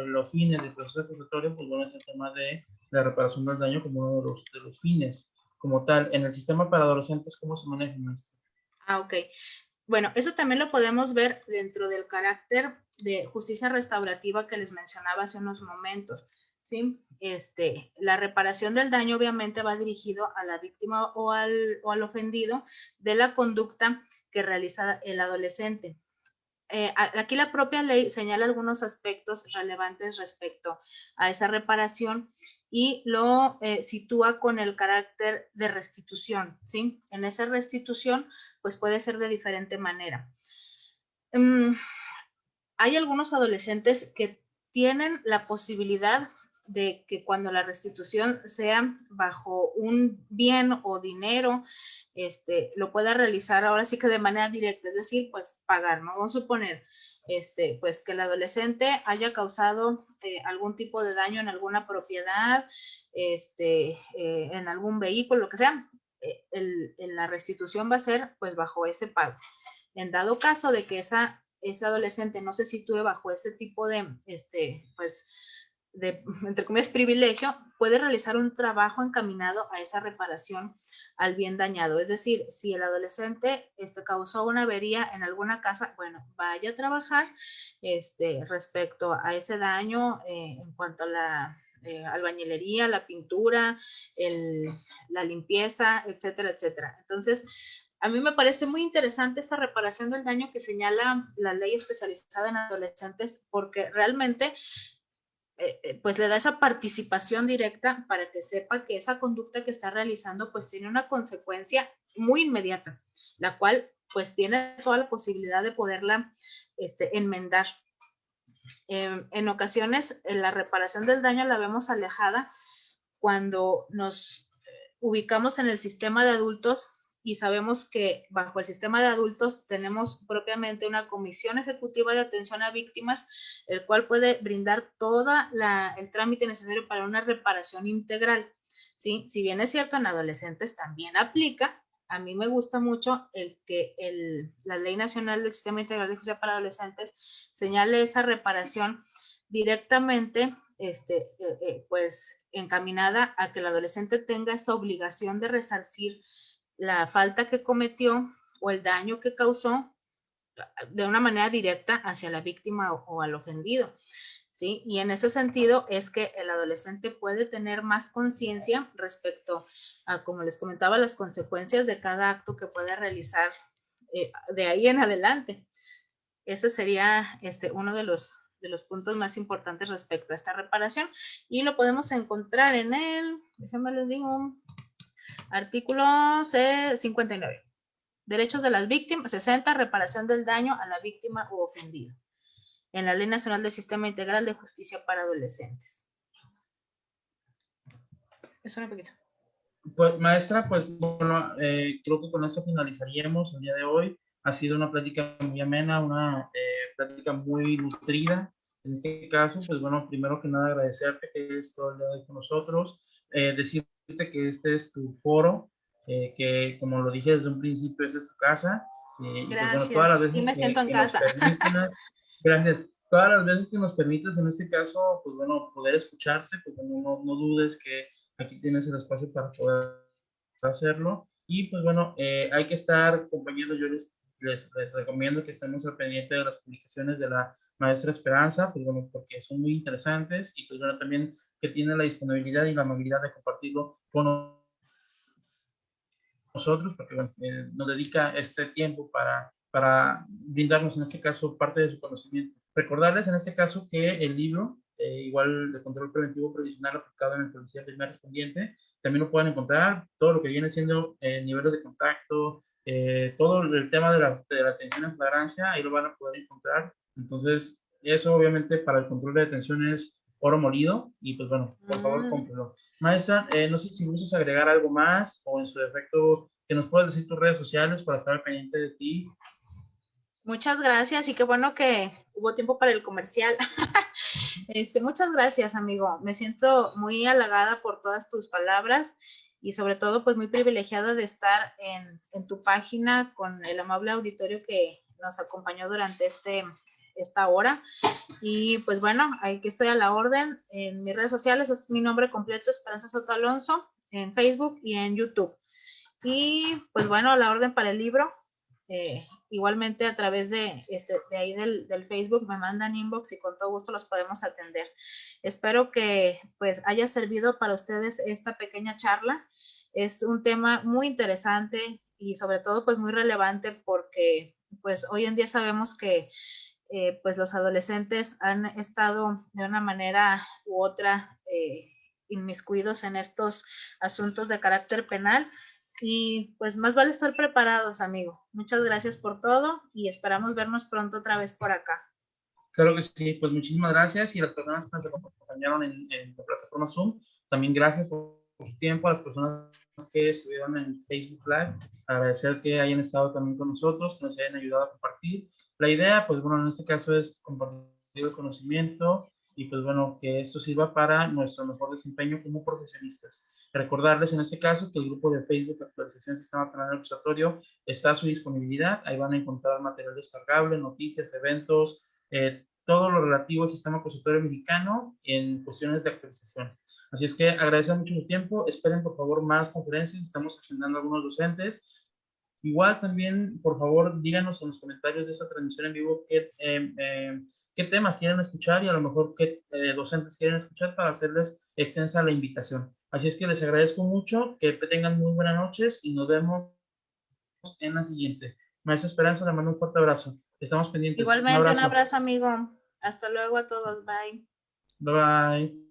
los fines del proceso acusatorio, pues bueno, es el tema de la reparación del daño como uno de los fines como tal. En el sistema para adolescentes, ¿cómo se maneja, maestra? Ah, ok. Bueno, eso también lo podemos ver dentro del carácter de justicia restaurativa que les mencionaba hace unos momentos, ¿sí? La reparación del daño obviamente va dirigido a la víctima o al ofendido de la conducta que realiza el adolescente. Aquí la propia ley señala algunos aspectos relevantes respecto a esa reparación y lo sitúa con el carácter de restitución, ¿sí? En esa restitución, pues puede ser de diferente manera. Hay algunos adolescentes que tienen la posibilidad de que cuando la restitución sea bajo un bien o dinero, lo pueda realizar ahora sí que de manera directa, es decir, pues pagar, ¿no? Vamos a suponer, pues que el adolescente haya causado algún tipo de daño en alguna propiedad, en algún vehículo, lo que sea, la restitución va a ser pues bajo ese pago. En dado caso de que ese adolescente no se sitúe bajo ese tipo de, pues, de, entre comillas, privilegio, puede realizar un trabajo encaminado a esa reparación al bien dañado. Es decir, si el adolescente causó una avería en alguna casa, bueno, vaya a trabajar respecto a ese daño en cuanto a la albañilería, la pintura, la limpieza, etcétera, etcétera. Entonces, a mí me parece muy interesante esta reparación del daño que señala la ley especializada en adolescentes, porque realmente pues le da esa participación directa para que sepa que esa conducta que está realizando pues tiene una consecuencia muy inmediata, la cual pues tiene toda la posibilidad de poderla enmendar. En ocasiones la reparación del daño la vemos alejada cuando nos ubicamos en el sistema de adultos y sabemos que bajo el sistema de adultos tenemos propiamente una comisión ejecutiva de atención a víctimas, el cual puede brindar todo el trámite necesario para una reparación integral, ¿sí? Si bien es cierto, en adolescentes también aplica, a mí me gusta mucho el que la Ley Nacional del Sistema Integral de Justicia para Adolescentes señale esa reparación directamente, pues encaminada a que el adolescente tenga esta obligación de resarcir la falta que cometió o el daño que causó de una manera directa hacia la víctima o al ofendido. ¿sí? Y en ese sentido es que el adolescente puede tener más conciencia respecto a, como les comentaba, las consecuencias de cada acto que puede realizar de ahí en adelante. Ese sería uno de los puntos más importantes respecto a esta reparación, y lo podemos encontrar en el, déjenme les digo, artículo 59. Derechos de las víctimas, 60, reparación del daño a la víctima u ofendido, en la Ley Nacional del Sistema Integral de Justicia para Adolescentes. Eso un poquito. Pues, maestra, pues bueno, creo que con esto finalizaríamos el día de hoy. Ha sido una plática muy amena, una plática muy nutrida. En este caso, pues bueno, primero que nada agradecerte que estés todo el día de hoy con nosotros, decirte que este es tu foro, que como lo dije desde un principio, esta es tu casa. Gracias, y pues bueno, todas las veces y me siento en que casa. nos permitas, gracias. Todas las veces que nos permitas, en este caso, pues bueno, poder escucharte, pues bueno, no dudes que aquí tienes el espacio para poder hacerlo. Y pues bueno, hay que estar, compañeros, yo les recomiendo que estemos al pendiente de las publicaciones de la maestra Esperanza, pues bueno, porque son muy interesantes, y pues bueno, también que tiene la disponibilidad y la amabilidad de compartirlo con nosotros, porque bueno, nos dedica este tiempo para brindarnos, en este caso, parte de su conocimiento. Recordarles, en este caso, que el libro, igual de control preventivo provisional aplicado en el policía primer respondiente, también lo pueden encontrar, todo lo que viene siendo niveles de contacto, todo el tema de la atención en flagrancia, ahí lo van a poder encontrar. Entonces, eso obviamente para el control de detención es oro molido, y pues bueno, por favor, cómprelo. Maestra, no sé si gustas agregar algo más, o en su defecto, que nos puedas decir tus redes sociales para estar pendiente de ti. Muchas gracias, y qué bueno que hubo tiempo para el comercial. Muchas gracias, amigo. Me siento muy halagada por todas tus palabras, y sobre todo pues muy privilegiada de estar en tu página con el amable auditorio que nos acompañó durante esta hora. Y pues bueno, aquí estoy a la orden en mis redes sociales. Es mi nombre completo, Esperanza Soto Alonso, en Facebook y en YouTube. Y pues bueno, a la orden para el libro. Igualmente a través de ahí del Facebook me mandan inbox y con todo gusto los podemos atender. Espero que pues haya servido para ustedes esta pequeña charla. Es un tema muy interesante y sobre todo pues muy relevante, porque pues hoy en día sabemos que pues los adolescentes han estado de una manera u otra inmiscuidos en estos asuntos de carácter penal. Y pues más vale estar preparados, amigo. Muchas gracias por todo y esperamos vernos pronto otra vez por acá. Claro que sí, pues muchísimas gracias, y a las personas que nos acompañaron en la plataforma Zoom, también gracias por su tiempo. A las personas que estuvieron en Facebook Live, agradecer que hayan estado también con nosotros, que nos hayan ayudado a compartir. La idea, pues bueno, en este caso es compartir el conocimiento, y pues bueno, que esto sirva para nuestro mejor desempeño como profesionistas. Recordarles en este caso que el grupo de Facebook Actualización del Sistema Penal Acusatorio está a su disponibilidad. Ahí van a encontrar material descargable, noticias, eventos, todo lo relativo al sistema acusatorio mexicano en cuestiones de actualización. Así es que agradezco mucho su tiempo. Esperen por favor más conferencias, estamos agendando algunos docentes. Igual también, por favor, díganos en los comentarios de esta transmisión en vivo qué temas quieren escuchar, y a lo mejor qué docentes quieren escuchar, para hacerles extensa la invitación. Así es que les agradezco mucho, que tengan muy buenas noches y nos vemos en la siguiente. Maestra Esperanza, le mando un fuerte abrazo. Estamos pendientes. Igualmente, un abrazo, amigo. Hasta luego a todos. Bye. Bye bye.